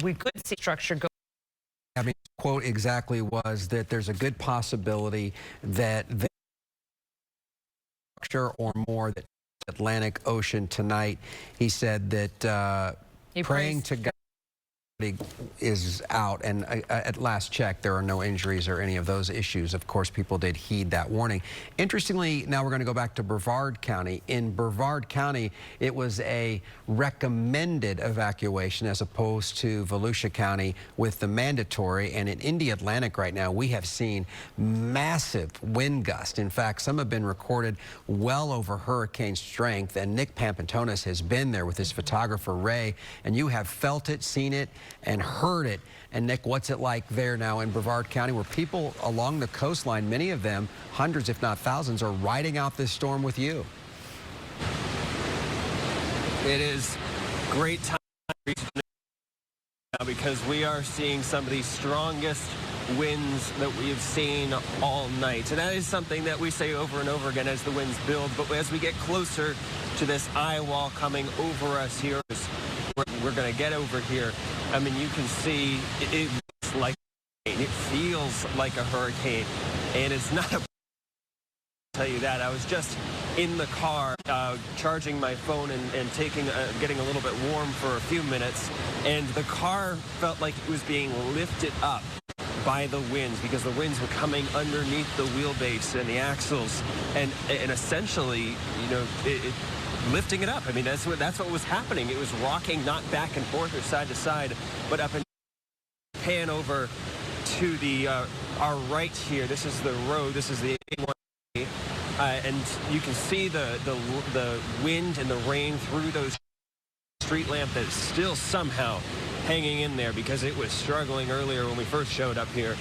we could see structure go. I mean, quote exactly was that there's a good possibility that or more that Atlantic Ocean tonight. He said that praying to God is out, and at last check there are no injuries or any of those issues. Of course, people did heed that warning. Interestingly, now we're going to go back to Brevard County. In Brevard County, it was a recommended evacuation as opposed to Volusia County with the mandatory. And in Indy Atlantic right now, we have seen massive wind gusts. In fact, some have been recorded well over hurricane strength, and Nick Pampantonis has been there with his photographer Ray, and you have felt it, seen it, and heard it. And Nick, what's it like there now in Brevard County, where people along the coastline, many of them, hundreds if not thousands, are riding out this storm with you? It is great time now because we are seeing some of the strongest winds that we have seen all night. And that is something that we say over and over again as the winds build. But as we get closer to this eye wall coming over us here, we're going to get over here. I mean, you can see it looks like it feels like a hurricane, and it's not. I'll tell you that. I was just in the car, charging my phone and getting a little bit warm for a few minutes, and the car felt like it was being lifted up by the winds because the winds were coming underneath the wheelbase and the axles, and essentially, you know, it lifting it up. I mean, that's what was happening. It was rocking, not back and forth or side to side, but up and pan over to the our right here. This is the road. This is the A1, and you can see the wind and the rain through those street lamp that is still somehow hanging in there because it was struggling earlier when we first showed up here.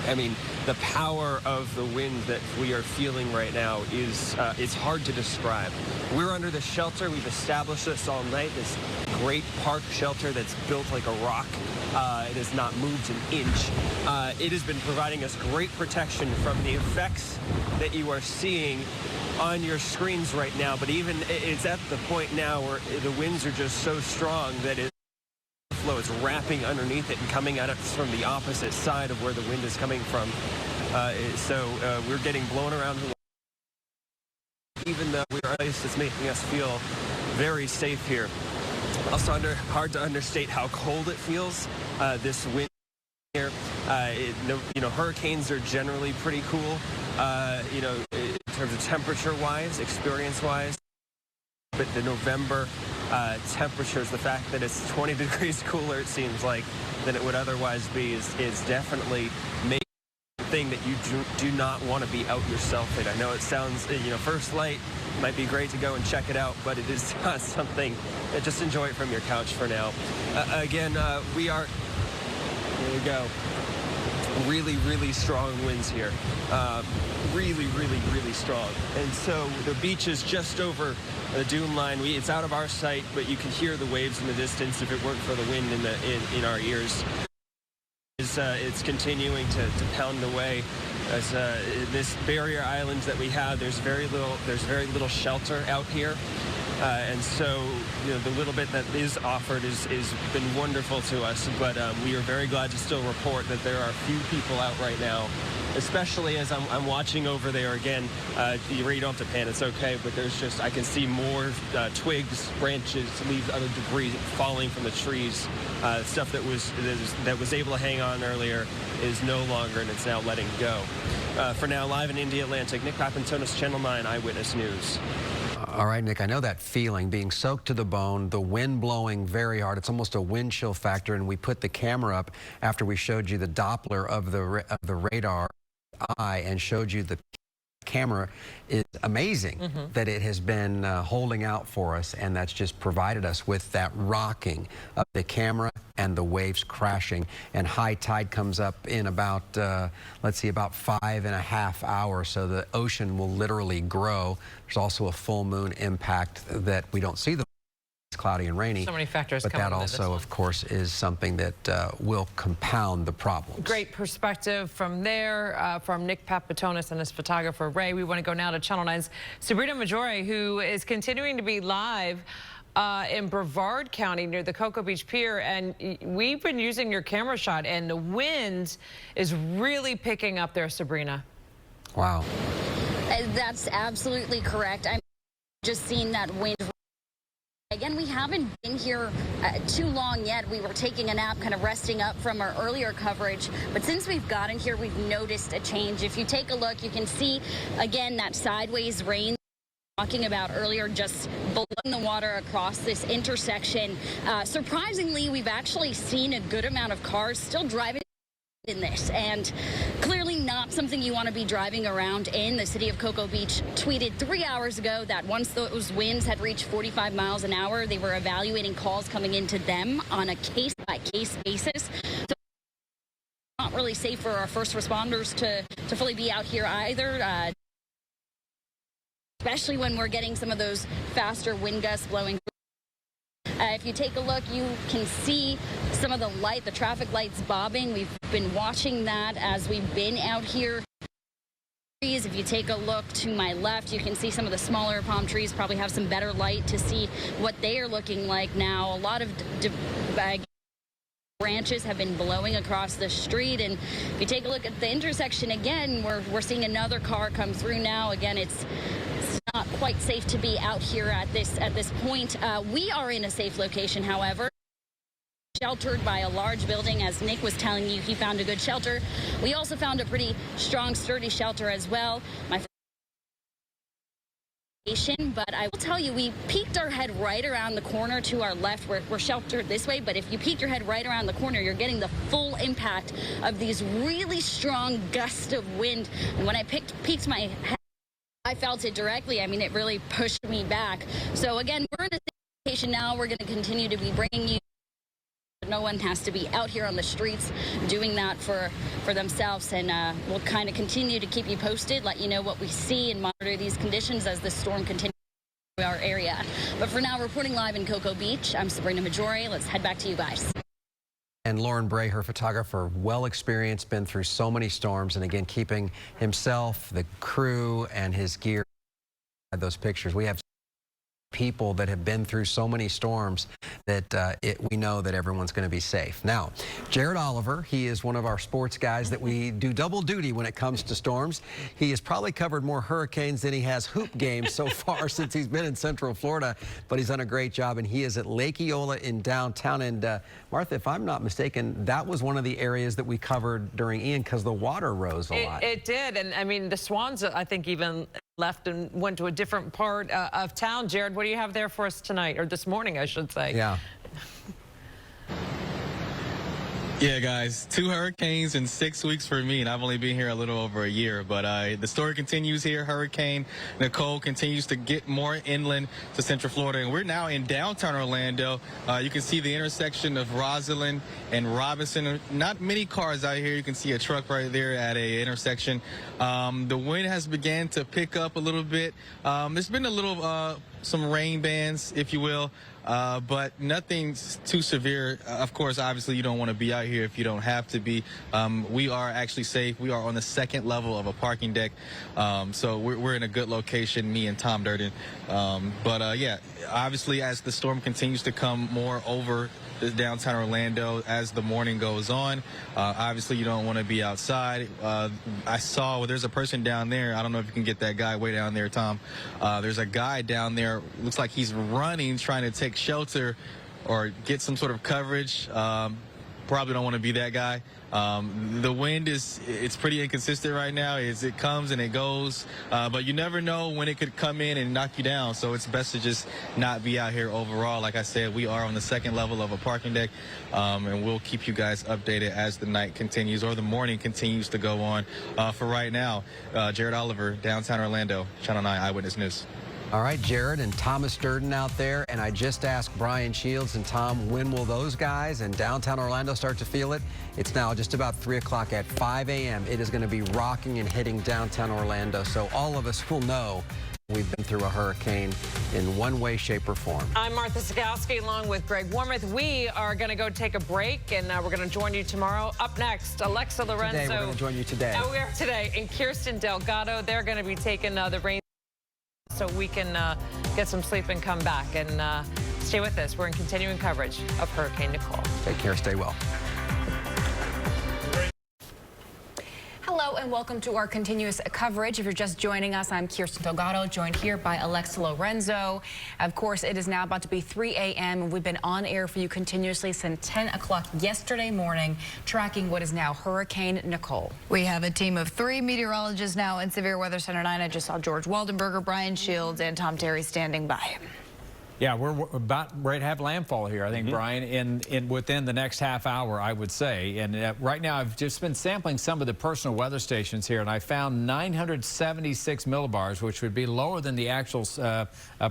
I mean, the power of the wind that we are feeling right now is, it's hard to describe. We're under the shelter. We've established this all night, this great park shelter that's built like a rock. It has not moved an inch. It has been providing us great protection from the effects that you are seeing on your screens right now, but even it's at the point now where the winds are just so strong that flow is wrapping underneath it and coming at us from the opposite side of where the wind is coming from. So we're getting blown around. Even though we're at a place that's making us feel very safe here. Also hard to understate how cold it feels. This wind here. You know, hurricanes are generally pretty cool. You know, in terms of temperature-wise, experience-wise. But the November temperatures, the fact that it's 20 degrees cooler, it seems like, than it would otherwise be, is definitely making a thing that you do not want to be out yourself in. I know it sounds, you know, first light might be great to go and check it out, but it is not something that just enjoy it from your couch for now. Again, we are, here we go. Really, really strong winds here. Really, really, really strong. And so the beach is just over the dune line. It's out of our sight, but you can hear the waves in the distance if it weren't for the wind in our ears. It's continuing to pound away. As this barrier island that we have, there's very little shelter out here. And so, you know, the little bit that is offered is been wonderful to us, but we are very glad to still report that there are a few people out right now, especially as I'm watching over there again. You really don't have to pan, it's okay, but there's just, I can see more twigs, branches, leaves, other debris falling from the trees. Stuff that was able to hang on earlier is no longer, and it's now letting go. For now, live in India Atlantic, Nick Papantonis, Channel 9 Eyewitness News. All right, Nick, I know that feeling, being soaked to the bone, the wind blowing very hard. It's almost a wind chill factor, and we put the camera up after we showed you the Doppler of the radar eye and showed you the camera. Is amazing that it has been holding out for us, and that's just provided us with that rocking of the camera and the waves crashing. And high tide comes up in about, let's see, about 5.5 hours, so the ocean will literally grow. There's also a full moon impact that we don't see. It's cloudy and rainy. So many factors but that also, of course, is something that will compound the problems. Great perspective from there, from Nick Papantonis and his photographer, Ray. We want to go now to Channel 9's Sabrina Maggiore, who is continuing to be live in Brevard County near the Cocoa Beach Pier, and we've been using your camera shot, and the wind is really picking up there, Sabrina. Wow. That's absolutely correct. I'm just seeing that wind. Again, we haven't been here too long yet. We were taking a nap, kind of resting up from our earlier coverage. But since we've gotten here, we've noticed a change. If you take a look, you can see, again, that sideways rain talking about earlier, just blowing the water across this intersection. Surprisingly, we've actually seen a good amount of cars still driving in this, and clearly not something you want to be driving around in. The city of Cocoa Beach tweeted 3 hours ago that once those winds had reached 45 miles an hour, they were evaluating calls coming into them on a case-by-case basis. So not really safe for our first responders to fully be out here either, especially when we're getting some of those faster wind gusts blowing. If you take a look, you can see some of the traffic lights bobbing. We've been watching that as we've been out here. If you take a look to my left, you can see some of the smaller palm trees probably have some better light to see what they are looking like now. A lot of branches have been blowing across the street, and if you take a look at the intersection again, we're seeing another car come through now. Again, it's not quite safe to be out here at this point. We are in a safe location, however. Sheltered by a large building, as Nick was telling you, he found a good shelter. We also found a pretty strong, sturdy shelter as well. But I will tell you, we peeked our head right around the corner to our left. We're sheltered this way, but if you peek your head right around the corner, you're getting the full impact of these really strong gusts of wind. And when I peeked my head, I felt it directly. I mean, it really pushed me back. So again, we're in a situation now. We're going to continue to be bringing you. No one has to be out here on the streets doing that for themselves, and we'll kind of continue to keep you posted, let you know what we see, and monitor these conditions as the storm continues through our area. But for now, reporting live in Cocoa Beach, I'm Sabrina Majore. Let's head back to you guys. And Lauren Bray, her photographer, well experienced, been through so many storms, and again, keeping himself, the crew, and his gear. Those pictures. We have people that have been through so many storms that we know that everyone's going to be safe. Now, Jared Oliver, he is one of our sports guys that we do double duty when it comes to storms. He has probably covered more hurricanes than he has hoop games so far since he's been in Central Florida, but he's done a great job, and he is at Lake Eola in downtown. And Martha, if I'm not mistaken, that was one of the areas that we covered during Ian because the water rose a lot. It did, and I mean, the Swans, I think, even left and went to a different part of town. Jared, what do you have there for us tonight, or this morning, I should say? Yeah. Yeah, guys, 2 hurricanes in 6 weeks for me, and I've only been here a little over a year. But the story continues here. Hurricane Nicole continues to get more inland to Central Florida, and we're now in downtown Orlando. You can see the intersection of Roslyn and Robinson. Not many cars out here. You can see a truck right there at a intersection. The wind has began to pick up a little bit. There's been a little some rain bands, if you will, but nothing too severe. Of course, obviously, you don't want to be out here if you don't have to be. We are actually safe. We are on the 2nd level of a parking deck, so we're in a good location, me and Tom Durden. Yeah, obviously, as the storm continues to come more over downtown Orlando as the morning goes on, obviously you don't want to be outside. I saw there's a person down there. I don't know if you can get that guy way down there, Tom. There's a guy down there, looks like he's running, trying to take shelter or get some sort of coverage. Probably don't want to be that guy. The wind it's pretty inconsistent right now. It comes and it goes, but you never know when it could come in and knock you down. So it's best to just not be out here overall. Like I said, we are on the 2nd level of a parking deck, and we'll keep you guys updated as the night continues or the morning continues to go on. For right now, Jared Oliver, downtown Orlando, Channel 9 Eyewitness News. All right, Jared and Thomas Durden out there, and I just asked Brian Shields and Tom, when will those guys in downtown Orlando start to feel it? It's now just about 3 o'clock at 5 a.m. It is going to be rocking and hitting downtown Orlando, so all of us will know we've been through a hurricane in one way, shape, or form. I'm Martha Sikowski along with Greg Warmuth. We are going to go take a break, and we're going to join you tomorrow. Up next, Alexa Lorenzo. Today, we're going to join you today. We are today. And Kirsten Delgado, they're going to be taking the reins so we can get some sleep and come back. And stay with us. We're in continuing coverage of Hurricane Nicole. Take care. Stay well. Hello and welcome to our continuous coverage. If you're just joining us, I'm Kirsten Delgado, joined here by Alexa Lorenzo. Of course, it is now about to be 3 a.m. and we've been on air for you continuously since 10 o'clock yesterday morning, tracking what is now Hurricane Nicole. We have a team of 3 meteorologists now in Severe Weather Center 9. I just saw George Waldenberger, Brian Shields, and Tom Terry standing by. Yeah, we're about ready to have landfall here, I think, Brian, in within the next half hour, I would say. And right now, I've just been sampling some of the personal weather stations here, and I found 976 millibars, which would be lower than the actual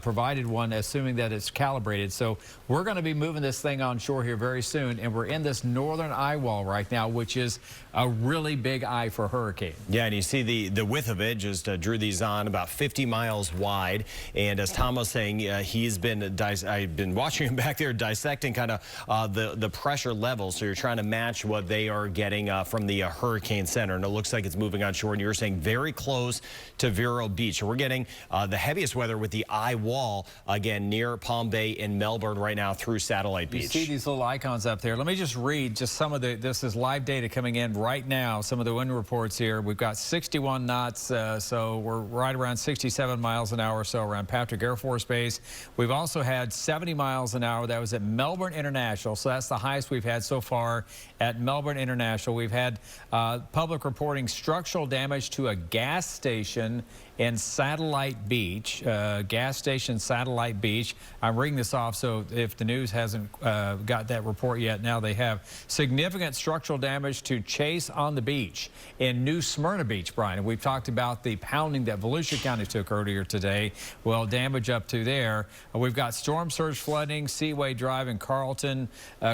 provided one, assuming that it's calibrated. So we're going to be moving this thing on shore here very soon, and we're in this northern eye wall right now, which is a really big eye for hurricane. Yeah, and you see the width of it, just drew these on, about 50 miles wide. And as Tom was saying, he's been again, I've been watching him back there dissecting kind of the pressure levels. So you're trying to match what they are getting from the hurricane center. And it looks like it's moving on shore. And you're saying very close to Vero Beach. So we're getting the heaviest weather with the eye wall, again, near Palm Bay in Melbourne right now through Satellite Beach. You see these little icons up there. Let me just read just some of this is live data coming in right now. Some of the wind reports here. We've got 61 knots, so we're right around 67 miles an hour or so around Patrick Air Force Base. We've also had 70 miles an hour. That was at Melbourne International, so that's the highest we've had so far at Melbourne International. We've had public reporting structural damage to a gas station in Satellite Beach, gas station Satellite Beach. I'm reading this off, so if the news hasn't got that report yet, now they have. Significant structural damage to Chase on the Beach in New Smyrna Beach, Brian. And we've talked about the pounding that Volusia County took earlier today. Well, damage up to there. We've got storm surge flooding, Seaway Drive in Carlton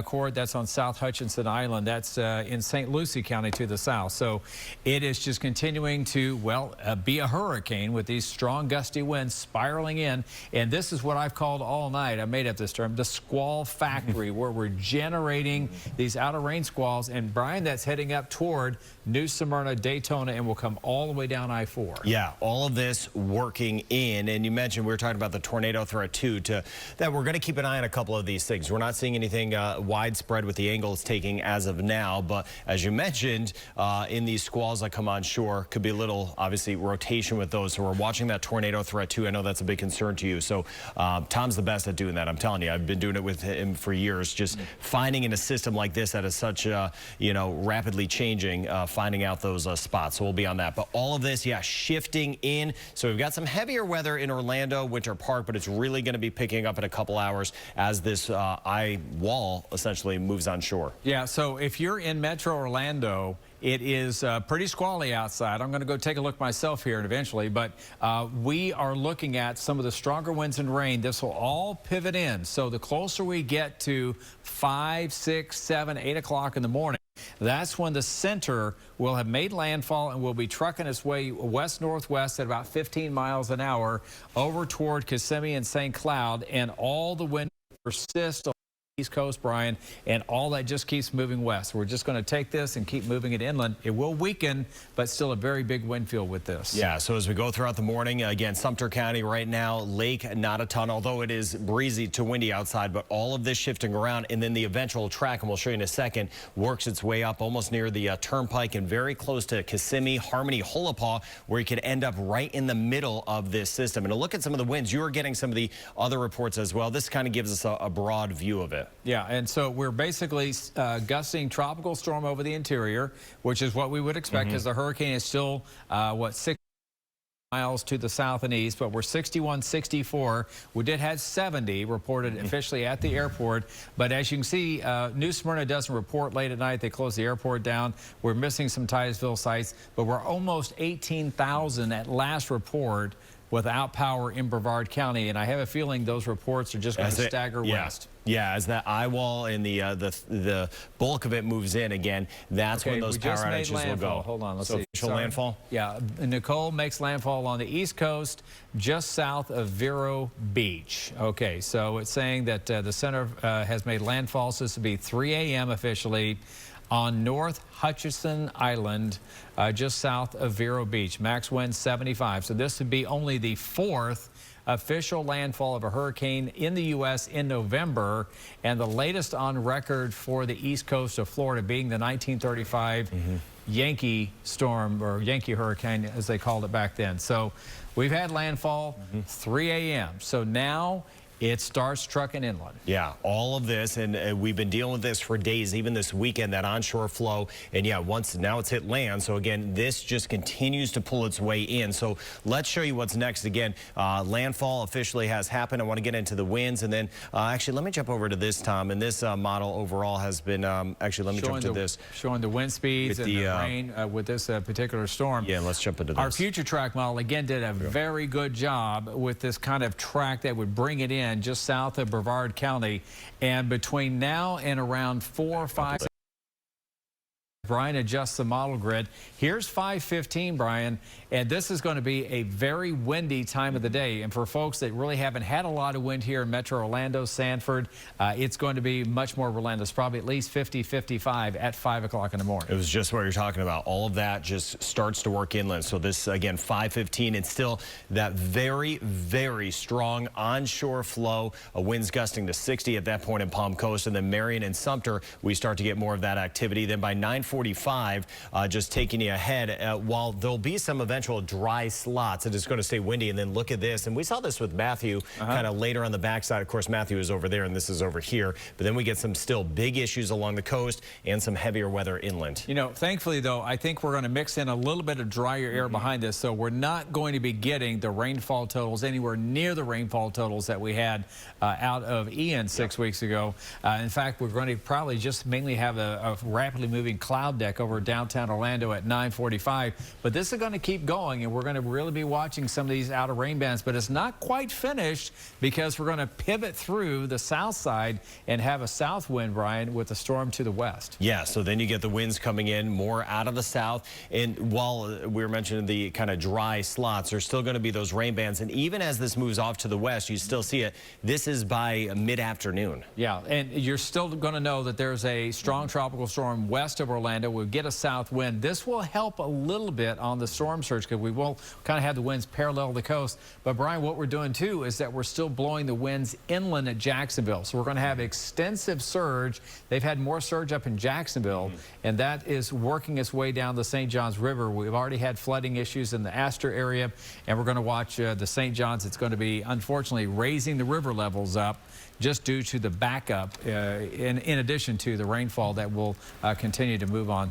Court. That's on South Hutchinson Island. That's in St. Lucie County to the south. So it is just continuing to, well, be a hurricane with these strong gusty winds spiraling in. And this is what I've called all night, I made up this term, the squall factory, where we're generating these outer rain squalls. And Brian, that's heading up toward New Smyrna, Daytona, and will come all the way down I-4. Yeah, all of this working in. And you mentioned we were talking about the tornado threat too, that we're going to keep an eye on a couple of these things. We're not seeing anything widespread with the angle it's taking as of now, but as you mentioned, in these squalls that come on shore, could be a little, obviously, rotation with those. So we're watching that tornado threat too. I know that's a big concern to you. So Tom's the best at doing that. I'm telling you, I've been doing it with him for years. Just finding in a system like this that is such, rapidly changing, finding out those spots. So we'll be on that. But all of this, yeah, shifting in. So we've got some heavier weather in Orlando, Winter Park, but it's really going to be picking up in a couple hours as this eye wall essentially moves on shore. Yeah, so if you're in Metro Orlando, it is pretty squally outside. I'm going to go take a look myself here eventually, but we are looking at some of the stronger winds and rain. This will all pivot in. So the closer we get to 5, 6, 7, 8 o'clock in the morning, that's when the center will have made landfall and will be trucking its way west-northwest at about 15 miles an hour over toward Kissimmee and St. Cloud, and all the wind persist on the East Coast, Brian, and all that just keeps moving west. We're just going to take this and keep moving it inland. It will weaken, but still a very big wind field with this. Yeah, so as we go throughout the morning, again, Sumter County right now, lake, not a ton, although it is breezy to windy outside, but all of this shifting around, and then the eventual track, and we'll show you in a second, works its way up almost near the turnpike and very close to Kissimmee, Harmony, Holopaw, where you could end up right in the middle of this system. And to look at some of the winds, you are getting some of the other reports as well. This kind of gives us a broad view of it. Yeah, and so we're basically gusting tropical storm over the interior, which is what we would expect because the hurricane is still, 6 miles to the south and east, but we're 61, 64. We did have 70 reported officially at the airport, but as you can see, New Smyrna doesn't report late at night. They close the airport down. We're missing some Titusville sites, but we're almost 18,000 at last report without power in Brevard County, and I have a feeling those reports are just going to stagger west. Yeah, as that eye wall and the bulk of it moves in again, that's when those power outages will go. Hold on, let's see. Official landfall? Yeah, Nicole makes landfall on the East Coast, just south of Vero Beach. Okay, so it's saying that the center has made landfall, so this would be 3 a.m. officially on North Hutchinson Island, just south of Vero Beach. Max wind 75. So this would be only the 4th official landfall of a hurricane in the U.S. in November, and the latest on record for the east coast of Florida being the 1935 Yankee storm, or Yankee hurricane as they called it back then. So we've had landfall 3 a.m. So now it starts trucking inland. Yeah, all of this, and we've been dealing with this for days, even this weekend, that onshore flow. And yeah, now it's hit land. So again, this just continues to pull its way in. So let's show you what's next. Again, landfall officially has happened. I want to get into the winds, and then actually let me jump over to this, Tom. And this model overall has been actually, let me jump to this, showing the wind speeds and the rain with this particular storm. Yeah, let's jump into this. Our future track model again did a very good job with this kind of track that would bring it in just south of Brevard County, and between now and around 4 or 5 Brian adjusts the model grid. Here's 5:15, Brian, and this is going to be a very windy time of the day. And for folks that really haven't had a lot of wind here in Metro Orlando, Sanford, it's going to be much more relentless, probably at least 50, 55 at 5 o'clock in the morning. It was just what you're talking about. All of that just starts to work inland. So this, again, 5:15, and still that very, very strong onshore flow. Winds gusting to 60 at that point in Palm Coast, and then Marion and Sumter, we start to get more of that activity. Then by 9:45, just taking you ahead, while there'll be some eventual dry slots, it is going to stay windy. And then look at this, and we saw this with Matthew kind of later on the backside. Of course, Matthew is over there, and this is over here. But then we get some still big issues along the coast and some heavier weather inland. You know, thankfully, though, I think we're going to mix in a little bit of drier air behind this, so we're not going to be getting the rainfall totals anywhere near the rainfall totals that we had out of Ian 6 weeks ago. In fact, we're going to probably just mainly have a rapidly moving cloud deck over downtown Orlando at 9:45. But this is going to keep going, and we're going to really be watching some of these outer rain bands. But it's not quite finished because we're going to pivot through the south side and have a south wind, Brian, with a storm to the west. Yeah, so then you get the winds coming in more out of the south. And while we were mentioning the kind of dry slots, there's still going to be those rain bands. And even as this moves off to the west, you still see it. This is by mid-afternoon. Yeah, and you're still going to know that there's a strong tropical storm west of Orlando. We'll get a south wind. This will help a little bit on the storm surge because we will kind of have the winds parallel the coast. But, Brian, what we're doing, too, is that we're still blowing the winds inland at Jacksonville. So we're going to have extensive surge. They've had more surge up in Jacksonville, and that is working its way down the St. Johns River. We've already had flooding issues in the Astor area, and we're going to watch the St. Johns. It's going to be, unfortunately, raising the river levels up just due to the backup, in addition to the rainfall that will continue to move on.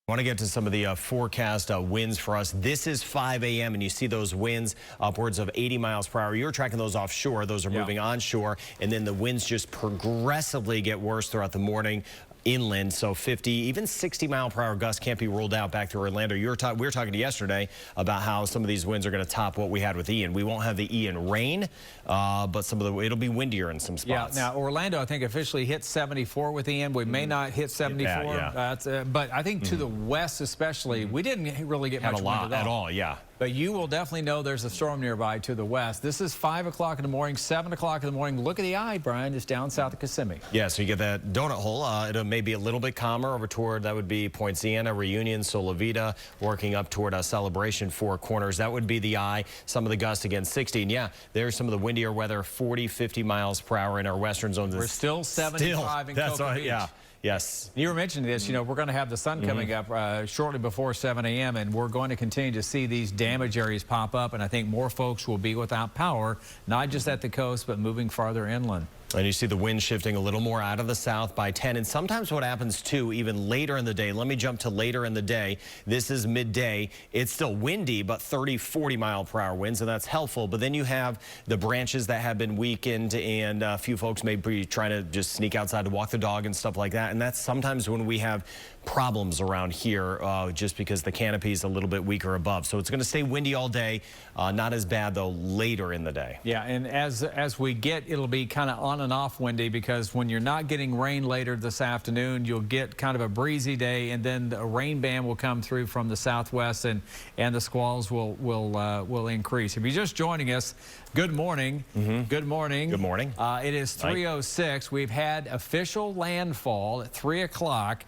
I want to get to some of the forecast winds for us. This is 5 a.m. and you see those winds upwards of 80 miles per hour. You're tracking those offshore. Those are moving onshore, and then the winds just progressively get worse throughout the morning inland. So 50, even 60-mile-per-hour gusts can't be ruled out back to Orlando. We were talking to yesterday about how some of these winds are going to top what we had with Ian. We won't have the Ian rain, but some of it'll be windier in some spots. Yeah. Now Orlando, I think, officially hit 74 with Ian. We may not hit 74, but I think to the west, especially, we didn't really get much wind at all. Yeah. But you will definitely know there's a storm nearby to the west. This is 5 o'clock in the morning, 7 o'clock in the morning. Look at the eye, Brian. It's down south of Kissimmee. Yeah, so you get that donut hole. It'll maybe a little bit calmer over toward, that would be Point Siena, Reunion, Solavita, working up toward Celebration, Four Corners. That would be the eye. Some of the gusts again, 60. And yeah, there's some of the windier weather, 40, 50 miles per hour in our western zones. We're still 75 in Cocoa Beach. Yeah. Yes. You were mentioning this, you know, we're going to have the sun coming up shortly before 7 a.m. and we're going to continue to see these damage areas pop up, and I think more folks will be without power, not just at the coast, but moving farther inland. And you see the wind shifting a little more out of the south by 10. And sometimes what happens, too, even later in the day, let me jump to later in the day. This is midday. It's still windy, but 30, 40-mile-per-hour winds, and that's helpful. But then you have the branches that have been weakened, and a few folks may be trying to just sneak outside to walk the dog and stuff like that. And that's sometimes when we have problems around here, just because the canopy is a little bit weaker above. So it's going to stay windy all day. Not as bad, though, later in the day. Yeah, and as we get, it'll be kind of on and off windy, because when you're not getting rain later this afternoon, you'll get kind of a breezy day, and then a rain band will come through from the southwest, and the squalls will increase. If you're just joining us, good morning. Good morning. Good morning. It is 3:06. We've had official landfall at 3 o'clock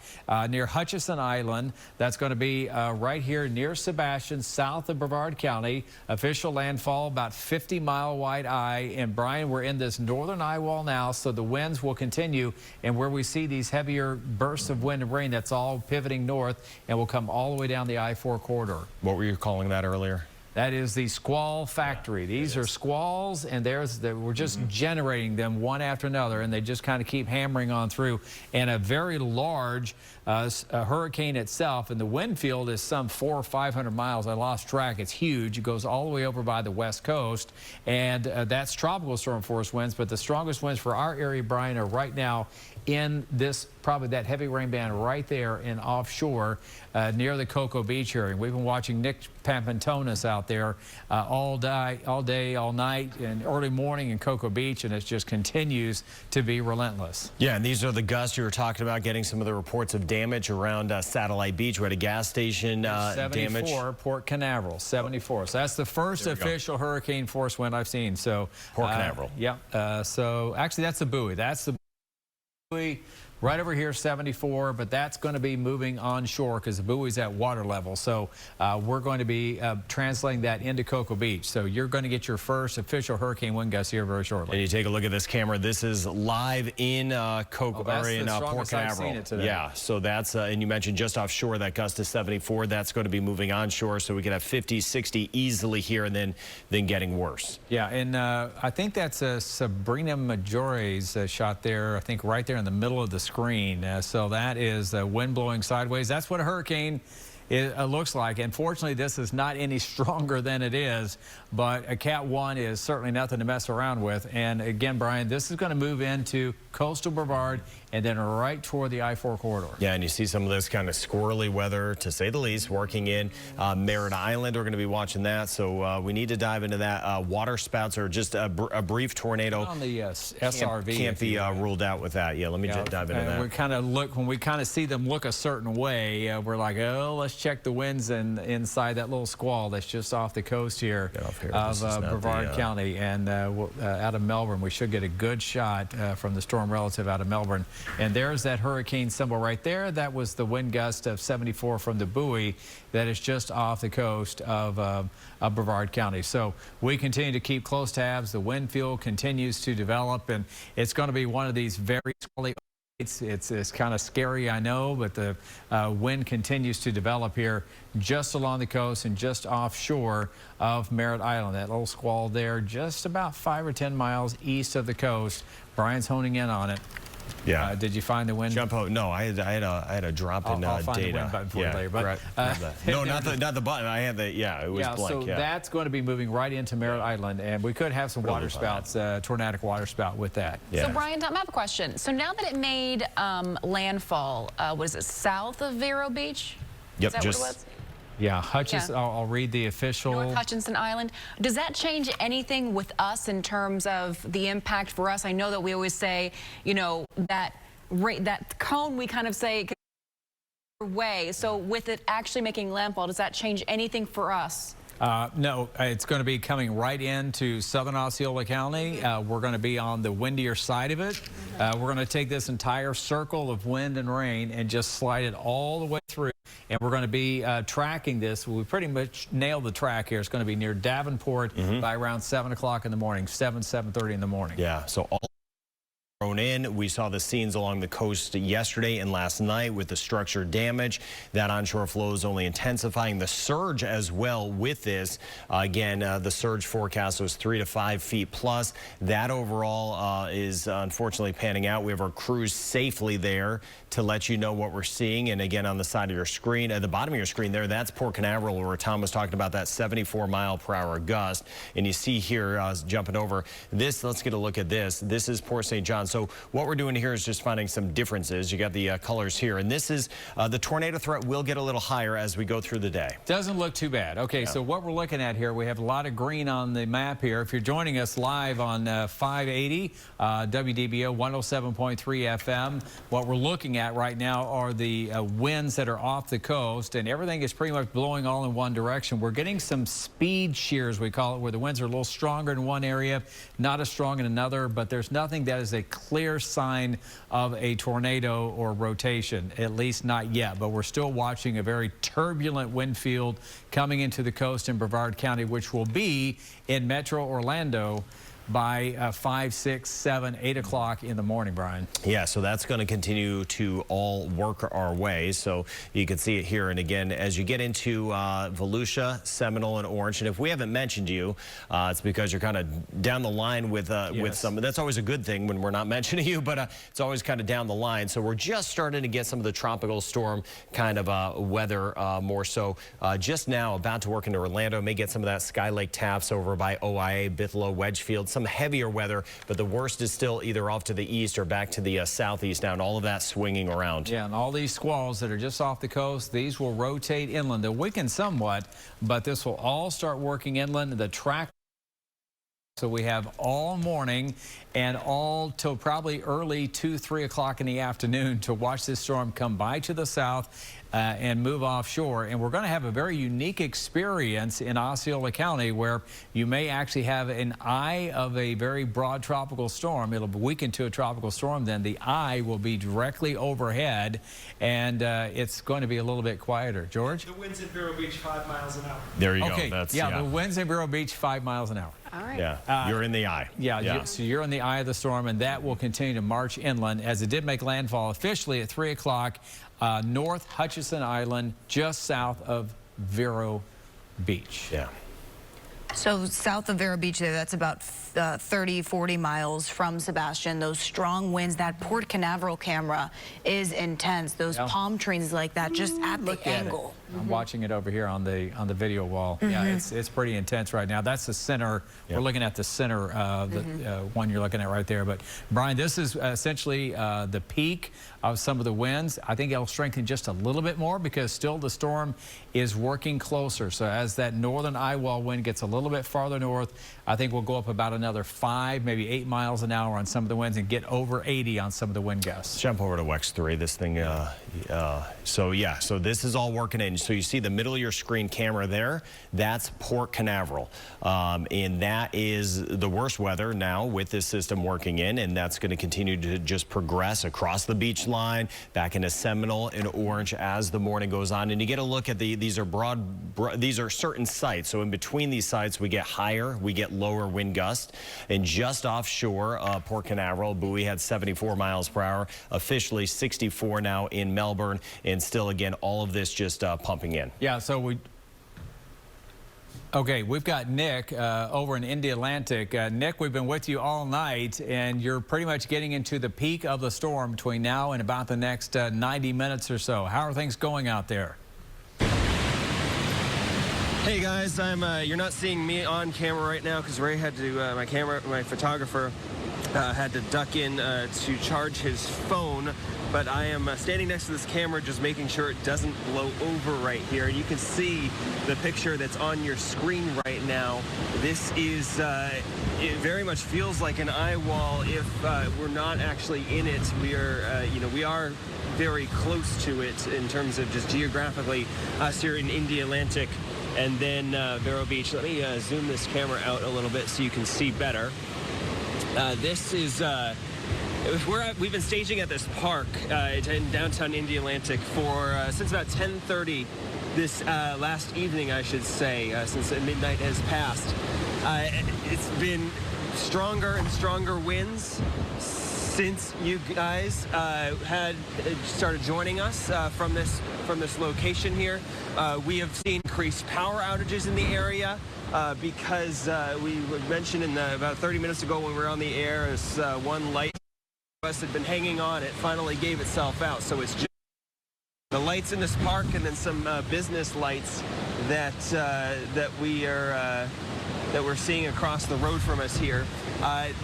near Hutchison Island. That's going to be right here near Sebastian, south of Brevard County. Official landfall, about 50-mile wide eye. And Brian, we're in this northern eye wall now, so the winds will continue. And where we see these heavier bursts of wind and rain, that's all pivoting north and will come all the way down the I-4 corridor. What were you calling that earlier? That is the squall factory. These are squalls, and we're just generating them one after another, and they just kind of keep hammering on through. And a very large hurricane itself, and the wind field is some 400 or 500 miles. I lost track. It's huge. It goes all the way over by the west coast, and that's tropical storm force winds. But the strongest winds for our area, Brian, are right now in this, probably that heavy rain band right there in offshore near the Cocoa Beach area. We've been watching Nick Pampantonis out there all day, all night, and early morning in Cocoa Beach, and it just continues to be relentless. Yeah, and these are the gusts you were talking about, getting some of the reports of damage around Satellite Beach. We're at a gas station 74, damage. Port Canaveral, 74. So that's the first official hurricane force wind I've seen. So Port Canaveral. Yeah. So actually, that's the buoy. That's the buoy. Right over here, 74, but that's going to be moving onshore because the buoy's at water level. So we're going to be translating that into Cocoa Beach. So you're going to get your first official hurricane wind gust here very shortly. And you take a look at this camera. This is Live in Port Canaveral. I've seen it today. Yeah, so that's, and you mentioned just offshore, that gust is 74. That's going to be moving onshore, so we could have 50, 60 easily here and then getting worse. Yeah, and I think that's Sabrina Majore's shot there, I think right there in the middle of the screen. So that is wind blowing sideways. That's what a hurricane looks like. Unfortunately, this is not any stronger than it is, but a Cat 1 is certainly nothing to mess around with. And again, Brian, this is going to move into coastal Brevard and then right toward the I-4 corridor. Yeah, and you see some of this kind of squirrely weather, to say the least, working in Merritt Island. We're going to be watching that, so we need to dive into that. Water spouts are just a brief tornado. On the SRV. Can't be ruled out with that. Yeah, let me just dive into that. We kind of look, when we kind of see them look a certain way, we're like, oh, let's check the winds inside that little squall that's just off the coast here of Brevard County and out of Melbourne. We should get a good shot from the storm relative out of Melbourne. And there's that hurricane symbol right there. That was the wind gust of 74 from the buoy that is just off the coast of Brevard County. So we continue to keep close tabs. The wind field continues to develop, and it's going to be one of these very squally. It's kind of scary, I know, but the wind continues to develop here just along the coast and just offshore of Merritt Island. That little squall there, just about 5 or 10 miles east of the coast. Brian's honing in on it. Yeah. Did you find the wind? No, I had a drop in I'll find data. the wind button for you later, but no, not the button. I had the it was blank. So that's going to be moving right into Merritt Island, and we could have some water spouts, tornadic water spout with that. Yeah. So Brian, I have a question. So now that it made landfall, was it south of Vero Beach? Yep. Is that what it was? Yeah, Hutchinson, I'll read the official. North Hutchinson Island. Does that change anything with us in terms of the impact for us? I know that we always say, you know, that cone we kind of say way. So with it actually making landfall, does that change anything for us? No, it's going to be coming right into southern Osceola County. We're going to be on the windier side of it. We're going to take this entire circle of wind and rain and just slide it all the way through. And we're going to be tracking this. We pretty much nailed the track here. It's going to be near Davenport by around 7 o'clock in the morning, 7:30 in the morning. Yeah, so all thrown in. We saw the scenes along the coast yesterday and last night with the structure damage. That onshore flow is only intensifying. The surge as well with this. Again, the surge forecast was 3 to 5 feet plus. That overall is unfortunately panning out. We have our crews safely there to let you know what we're seeing. And again, on the side of your screen, at the bottom of your screen there, that's Port Canaveral, where Tom was talking about that 74-mile-per-hour gust. And you see here, jumping over this, let's get a look at this. This is Port St. John. So what we're doing here is just finding some differences. You got the colors here, and this is the tornado threat will get a little higher as we go through the day. Doesn't look too bad. Okay, so what we're looking at here, we have a lot of green on the map here. If you're joining us live on 580 WDBO 107.3 FM, what we're looking at right now are the winds that are off the coast, and everything is pretty much blowing all in one direction. We're getting some speed shears, we call it, where the winds are a little stronger in one area, not as strong in another, but there's nothing that is a clear sign of a tornado or rotation, at least not yet. But we're still watching a very turbulent wind field coming into the coast in Brevard County, which will be in Metro Orlando by 5, 6, 7, 8 o'clock in the morning, Brian. Yeah, so that's going to continue to all work our way. So you can see it here. And again, as you get into Volusia, Seminole, and Orange, and if we haven't mentioned you, it's because you're kind of down the line with some. That's always a good thing when we're not mentioning you, but it's always kind of down the line. So we're just starting to get some of the tropical storm kind of weather more so. Just now, about to work into Orlando. May get some of that Sky Lake taps over by OIA, Bithlo, Wedgefield. Some some heavier weather, but the worst is still either off to the east or back to the southeast now, and all of that swinging around. Yeah, and all these squalls that are just off the coast, these will rotate inland. They'll weaken somewhat, but this will all start working inland. The track. So we have all morning and all till probably early 2-3 o'clock in the afternoon to watch this storm come by to the south and move offshore. And we're going to have a very unique experience in Osceola County where you may actually have an eye of a very broad tropical storm. It'll weaken to a tropical storm. Then the eye will be directly overhead, and it's going to be a little bit quieter. George? The winds in Vero Beach 5 miles an hour. There you okay. go. That's, yeah, the winds in Vero Beach 5 miles an hour. All right. Yeah, you're in the eye. Yeah. So you're in the eye of the storm, and that will continue to march inland as it did make landfall officially at 3 o'clock north Hutchinson Island, just south of Vero Beach. Yeah. So south of Vero Beach there, that's about 30, 40 miles from Sebastian. Those strong winds, that Port Canaveral camera is intense. Those palm trees like that, just at the angle. I'm watching it over here on the video wall. Yeah, it's pretty intense right now. That's the center. We're looking at the center, the one you're looking at right there. But Brian, this is essentially the peak of some of the winds. I think it'll strengthen just a little bit more because still the storm is working closer. So as that northern eye wall wind gets a little bit farther north, I think we'll go up about another 5, maybe 8 miles an hour on some of the winds and get over 80 on some of the wind gusts. Jump over to WEX 3. This thing, so this is all working in. So you see the middle of your screen camera there, that's Port Canaveral. And that is the worst weather now with this system working in, and that's going to continue to just progress across the beach line, back into Seminole and Orange as the morning goes on. And you get a look at these are certain sites. So in between these sites, we get higher, we get lower wind gusts. And just offshore, Port Canaveral, buoy had 74 miles per hour, officially 64 now in Melbourne, and still, again, all of this just pumping in. Yeah, so we've got Nick over in Indy Atlantic. Nick, we've been with you all night, and you're pretty much getting into the peak of the storm between now and about the next 90 minutes or so. How are things going out there? Hey guys, you're not seeing me on camera right now because Ray had to, my photographer had to duck in to charge his phone, but I am standing next to this camera just making sure it doesn't blow over right here. And you can see the picture that's on your screen right now. This is, it very much feels like an eye wall if we're not actually in it. We are, we are very close to it in terms of just geographically us here in Indy Atlantic. And then Vero Beach. Let me zoom this camera out a little bit so you can see better. This is we've been staging at this park in downtown Indy Atlantic for since about 10:30 this last evening, I should say, since midnight has passed. It's been stronger and stronger winds since you guys had started joining us from this location here. We have seen increased power outages in the area because we mentioned about 30 minutes ago when we were on the air, this one light had been hanging on. It finally gave itself out. So it's just the lights in this park and then some business lights that we're seeing across the road from us here.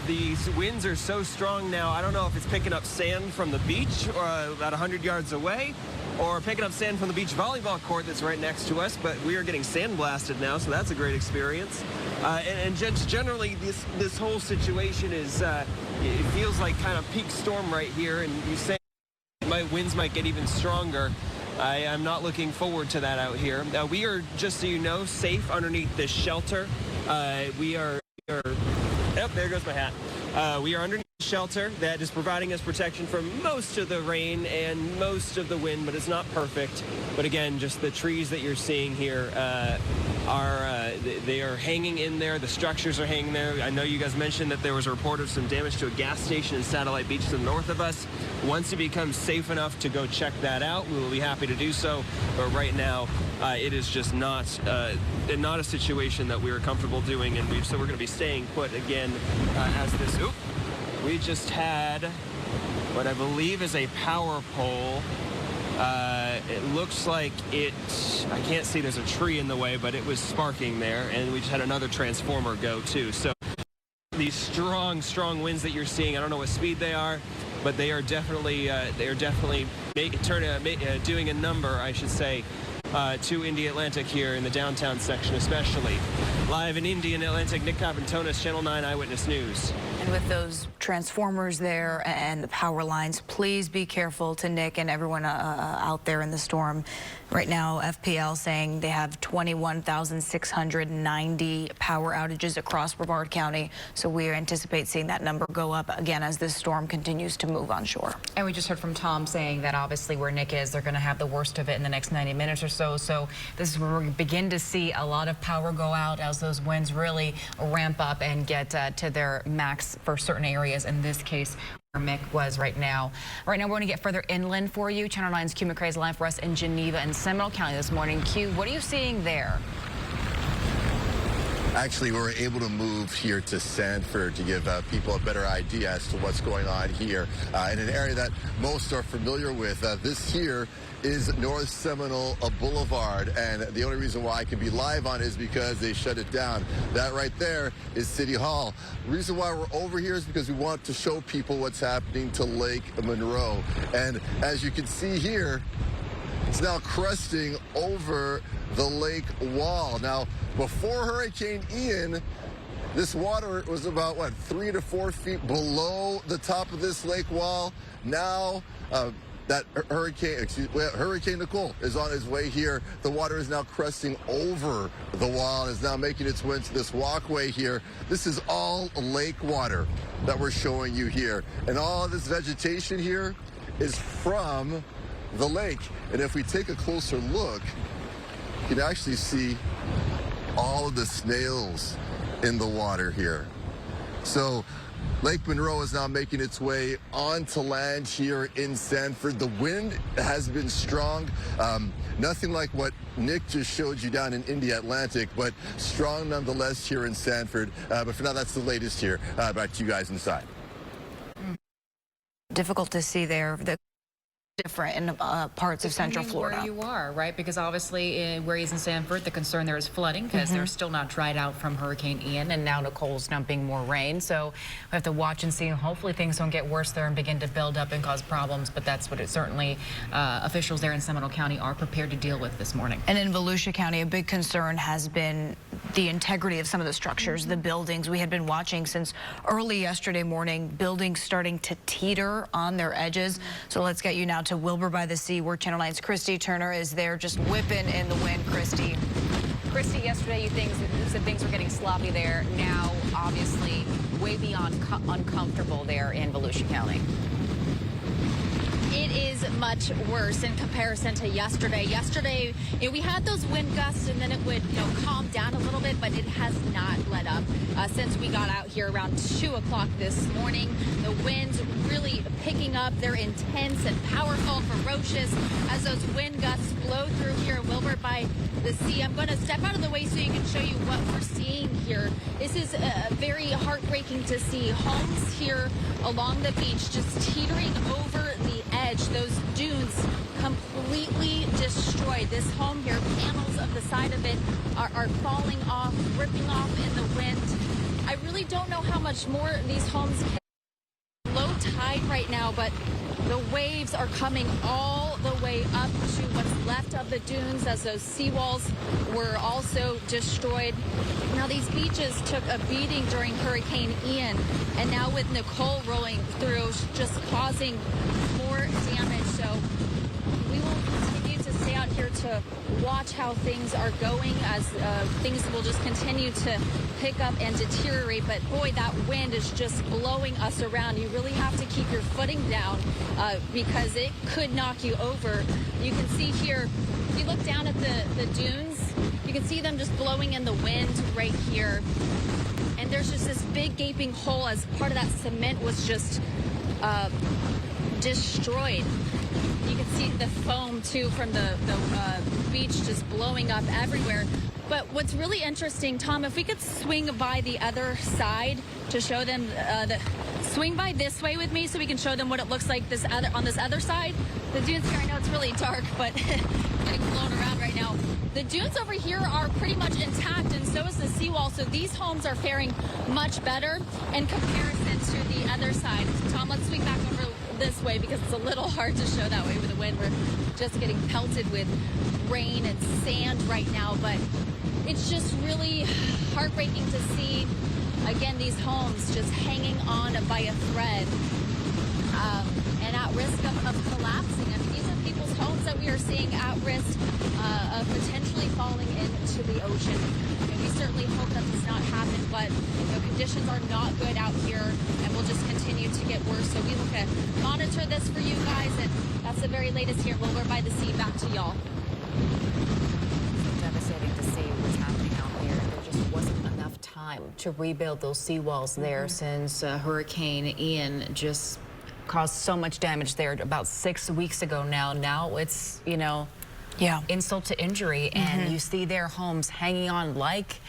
These winds are so strong now, I don't know if it's picking up sand from the beach or about 100 yards away, or picking up sand from the beach volleyball court that's right next to us, but we are getting sandblasted now, so that's a great experience. And just generally, this whole situation is, it feels like kind of peak storm right here, and you say winds might get even stronger. I'm not looking forward to that out here. We are, just so you know, safe underneath this shelter. We are oh, there goes my hat. We are underneath the shelter that is providing us protection from most of the rain and most of the wind, but it's not perfect. But again, just the trees that you're seeing here they are hanging in there. The structures are hanging there. I know you guys mentioned that there was a report of some damage to a gas station in Satellite Beach to the north of us. Once it becomes safe enough to go check that out, we will be happy to do so. But right now, it is just not a situation that we are comfortable doing, and so we're going to be staying put again as this. Oop, we just had what I believe is a power pole. It looks like I can't see, there's a tree in the way, but it was sparking there, and we just had another transformer go too. So These strong winds that you're seeing, I don't know what speed they are, but they are definitely doing a number, I should say, to Indy Atlantic here in the downtown section especially. Live in Indy and Atlantic, Nick Papantonis, Channel 9 Eyewitness News. And with those transformers there and the power lines, please be careful to Nick and everyone out there in the storm. Right now, FPL saying they have 21,690 power outages across Brevard County. So we anticipate seeing that number go up again as this storm continues to move on shore. And we just heard from Tom saying that obviously where Nick is, they're going to have the worst of it in the next 90 minutes or so. So this is where we begin to see a lot of power go out as those winds really ramp up and get to their max for certain areas. In this case, where Mick was right now. Right now, we're going to get further inland for you. Channel 9's Q McCrae is live for us in Geneva and Seminole County this morning. Q, what are you seeing there? Actually, we were able to move here to Sanford to give people a better idea as to what's going on here in an area that most are familiar with. This here is North Seminole Boulevard, and the only reason why I can be live on it is because they shut it down. That right there is City Hall. The reason why we're over here is because we want to show people what's happening to Lake Monroe. And as you can see here, it's now cresting over the lake wall. Now, before Hurricane Ian, this water was about, 3 to 4 feet below the top of this lake wall. Now, that Hurricane Nicole is on its way here. The water is now cresting over the wall and is now making its way to this walkway here. This is all lake water that we're showing you here. And all of this vegetation here is from the lake. And if we take a closer look, you can actually see all of the snails in the water here. So Lake Monroe is now making its way onto land here in Sanford. The wind has been strong. Nothing like what Nick just showed you down in Indy Atlantic, but strong nonetheless here in Sanford. But for now, that's the latest here. Back to you guys inside. Difficult to see there. Different in parts of Central Florida. Where you are, right? Because obviously where he's in Sanford, the concern there is flooding because they're still not dried out from Hurricane Ian, and now Nicole's dumping more rain. So we have to watch and see. Hopefully things don't get worse there and begin to build up and cause problems, but that's what it certainly officials there in Seminole County are prepared to deal with this morning. And in Volusia County, a big concern has been the integrity of some of the structures, the buildings. We had been watching since early yesterday morning, buildings starting to teeter on their edges. So let's get you now to Wilbur by the Sea, where Channel 9's Christy Turner is there just whipping in the wind. Christy, yesterday you said things were getting sloppy there. Now, obviously, way beyond uncomfortable there in Volusia County. It is much worse in comparison to yesterday. Yesterday, we had those wind gusts and then it would, calm down a little bit, but it has not let up since we got out here around 2 o'clock this morning. The winds really picking up. They're intense and powerful, ferocious as those wind gusts blow through here in Wilbur by the Sea. I'm going to step out of the way so you can show you what we're seeing here. This is very heartbreaking to see. Homes here along the beach just teetering over the edge. Those dunes completely destroyed. This home here, panels of the side of it are falling off, ripping off in the wind. I really don't know how much more these homes can. Low tide right now, but the waves are coming all the way up to what's left of the dunes as those seawalls were also destroyed. Now, these beaches took a beating during Hurricane Ian, and now with Nicole rolling through, just causing more damage. So we will continue to stay out here to watch how things are going as things will just continue to pick up and deteriorate. But boy, that wind is just blowing us around. You really have to keep your footing down because it could knock you over. You can see here, if you look down at the dunes, you can see them just blowing in the wind right here. And there's just this big gaping hole as part of that cement was just destroyed. You can see the foam too from the beach just blowing up everywhere. But what's really interesting, Tom, if we could swing by the other side to show them swing by this way with me so we can show them what it looks like on this other side. The dunes here, I know it's really dark, but getting blown around right now. The dunes over here are pretty much intact, and so is the seawall. So these homes are faring much better in comparison to the other side. Tom, let's swing back over this way because it's a little hard to show that way with the wind. We're just getting pelted with rain and sand right now, but it's just really heartbreaking to see, again, these homes just hanging on by a thread and at risk of collapsing. I mean, these are people's homes that we are seeing at risk of potentially falling into the ocean. And we certainly hope that does not happen, but conditions are not good out here and will just continue to get worse. So we will monitor this for you guys, and that's the very latest here. Well, we're by the sea. Back to y'all. Devastating to see what's happening out here. There just wasn't enough time to rebuild those seawalls there since Hurricane Ian just caused so much damage there about 6 weeks ago now. Now it's, insult to injury, and you see their homes hanging on, like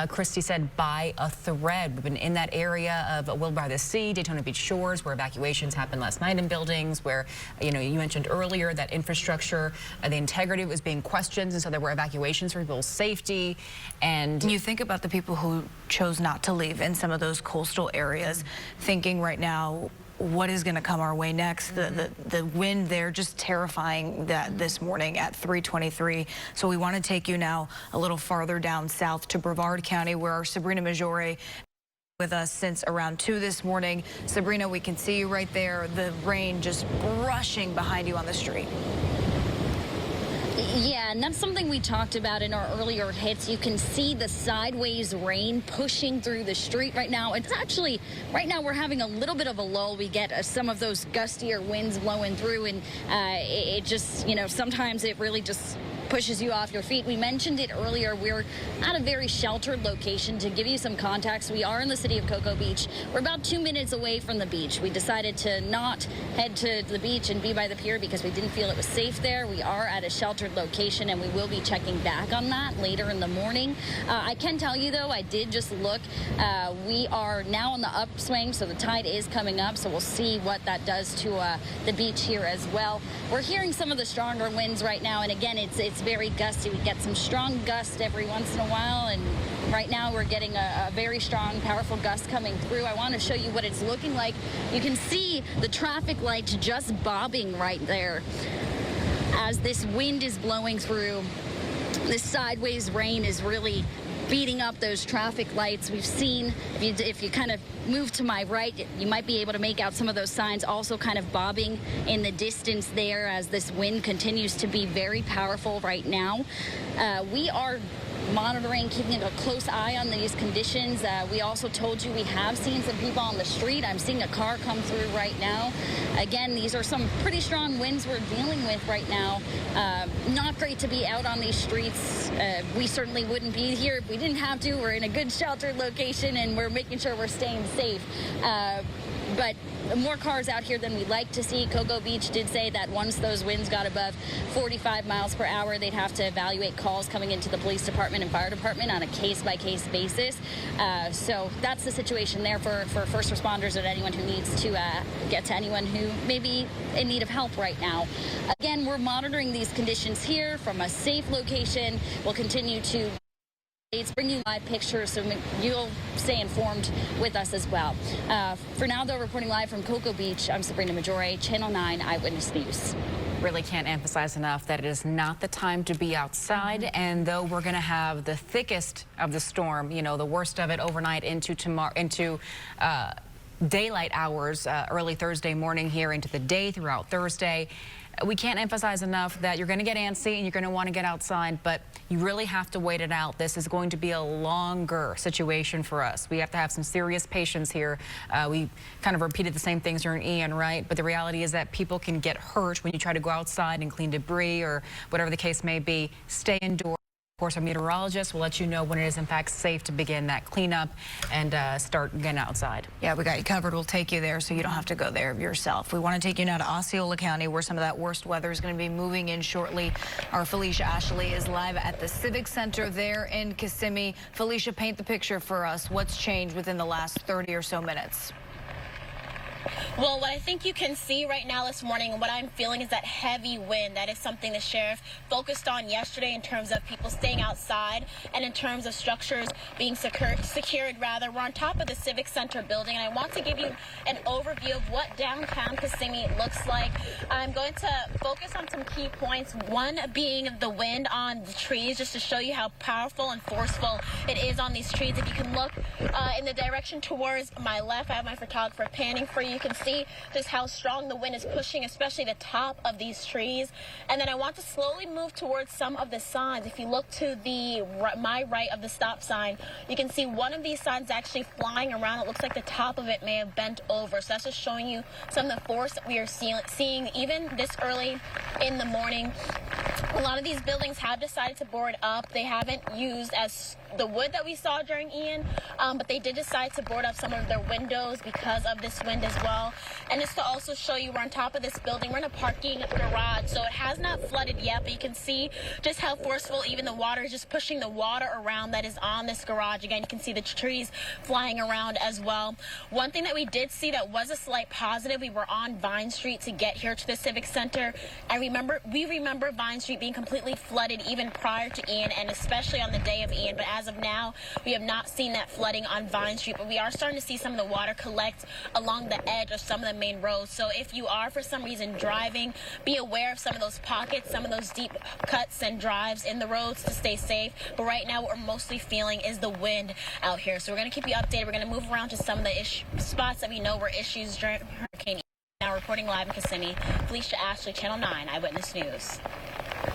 Christy said, by a thread. We've been in that area of Will by the Sea, Daytona Beach shores, where evacuations happened last night in buildings, where, you mentioned earlier that infrastructure, the integrity was being questioned, and so there were evacuations for people's safety. And you think about the people who chose not to leave in some of those coastal areas, thinking right now, what is going to come our way next? The wind there just terrifying that this morning at 3:23. So we want to take you now a little farther down south to Brevard County, where our Sabrina Majore with us since around 2 this morning. Sabrina, we can see you right there. The rain just brushing behind you on the street. Yeah, and that's something we talked about in our earlier hits. You can see the sideways rain pushing through the street right now. It's actually, right now we're having a little bit of a lull. We get some of those gustier winds blowing through, and it just, sometimes it really just pushes you off your feet. We mentioned it earlier. We're at a very sheltered location. To give you some context, we are in the city of Cocoa Beach. We're about 2 minutes away from the beach. We decided to not head to the beach and be by the pier because we didn't feel it was safe there. We are at a sheltered location, and we will be checking back on that later in the morning. I can tell you, though, I did just look. We are now on the upswing, so the tide is coming up, so we'll see what that does to the beach here as well. We're hearing some of the stronger winds right now, and again, it's very gusty. We get some strong gusts every once in a while, and right now we're getting a very strong, powerful gust coming through. I want to show you what it's looking like. You can see the traffic lights just bobbing right there as this wind is blowing through. This sideways rain is really beating up those traffic lights. We've seen, if you kind of move to my right, you might be able to make out some of those signs also kind of bobbing in the distance there as this wind continues to be very powerful right now. We are monitoring, keeping a close eye on these conditions. We also told you we have seen some people on the street. I'm seeing a car come through right now. Again, these are some pretty strong winds we're dealing with right now. Not great to be out on these streets. We certainly wouldn't be here if we didn't have to. We're in a good sheltered location, and we're making sure we're staying safe. But more cars out here than we'd like to see. Cocoa Beach did say that once those winds got above 45 miles per hour, they'd have to evaluate calls coming into the police department and fire department on a case-by-case basis. So that's the situation there for first responders and anyone who needs to get to anyone who may be in need of help right now. Again, we're monitoring these conditions here from a safe location. We'll continue to bring you live pictures so you'll stay informed with us as well. For now, though, reporting live from Cocoa Beach, I'm Sabrina Majore, Channel 9 Eyewitness News. Really can't emphasize enough that it is not the time to be outside, and though we're going to have the thickest of the storm, the worst of it overnight into tomorrow, into daylight hours early Thursday morning here into the day throughout Thursday. We can't emphasize enough that you're going to get antsy and you're going to want to get outside, but you really have to wait it out. This is going to be a longer situation for us. We have to have some serious patience here. We kind of repeated the same things during Ian, right? But the reality is that people can get hurt when you try to go outside and clean debris or whatever the case may be. Stay indoors. Of course, our meteorologist will let you know when it is in fact safe to begin that cleanup and start getting outside. Yeah, we got you covered. We'll take you there so you don't have to go there yourself. We want to take you now to Osceola County, where some of that worst weather is going to be moving in shortly. Our Felicia Ashley is live at the Civic Center there in Kissimmee. Felicia, paint the picture for us. What's changed within the last 30 or so minutes? Well, what I think you can see right now this morning, and what I'm feeling, is that heavy wind. That is something the sheriff focused on yesterday in terms of people staying outside and in terms of structures being secured. We're on top of the Civic Center building, and I want to give you an overview of what downtown Kissimmee looks like. I'm going to focus on some key points, one being the wind on the trees, just to show you how powerful and forceful it is on these trees. If you can look in the direction towards my left, I have my photographer panning for you. You can see just how strong the wind is pushing, especially the top of these trees. And then I want to slowly move towards some of the signs. If you look to my right of the stop sign, you can see one of these signs actually flying around. It looks like the top of it may have bent over. So that's just showing you some of the force that we are seeing even this early in the morning. A lot of these buildings have decided to board up. They haven't used as the wood that we saw during Ian, but they did decide to board up some of their windows because of this wind as well. And just to also show you, we're on top of this building. We're in a parking garage, so it has not flooded yet, but you can see just how forceful even the water is just pushing the water around that is on this garage. Again, you can see the trees flying around as well. One thing that we did see that was a slight positive, we were on Vine Street to get here to the Civic Center. And we remember Vine Street being completely flooded even prior to Ian, and especially on the day of Ian. But as of now, we have not seen that flooding on Vine Street, but we are starting to see some of the water collect along the edge of some of the main roads. So if you are for some reason driving, be aware of some of those pockets, some of those deep cuts and drives in the roads to stay safe. But right now, what we're mostly feeling is the wind out here. So we're going to keep you updated. We're going to move around to some of the spots that we know were issues during Hurricane Ian. Now reporting live in Kissimmee, Felicia Ashley, Channel 9 Eyewitness News.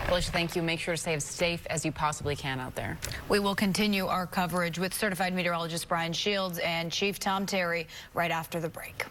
Felicia, thank you. Make sure to stay as safe as you possibly can out there. We will continue our coverage with certified meteorologist Brian Shields and Chief Tom Terry right after the break.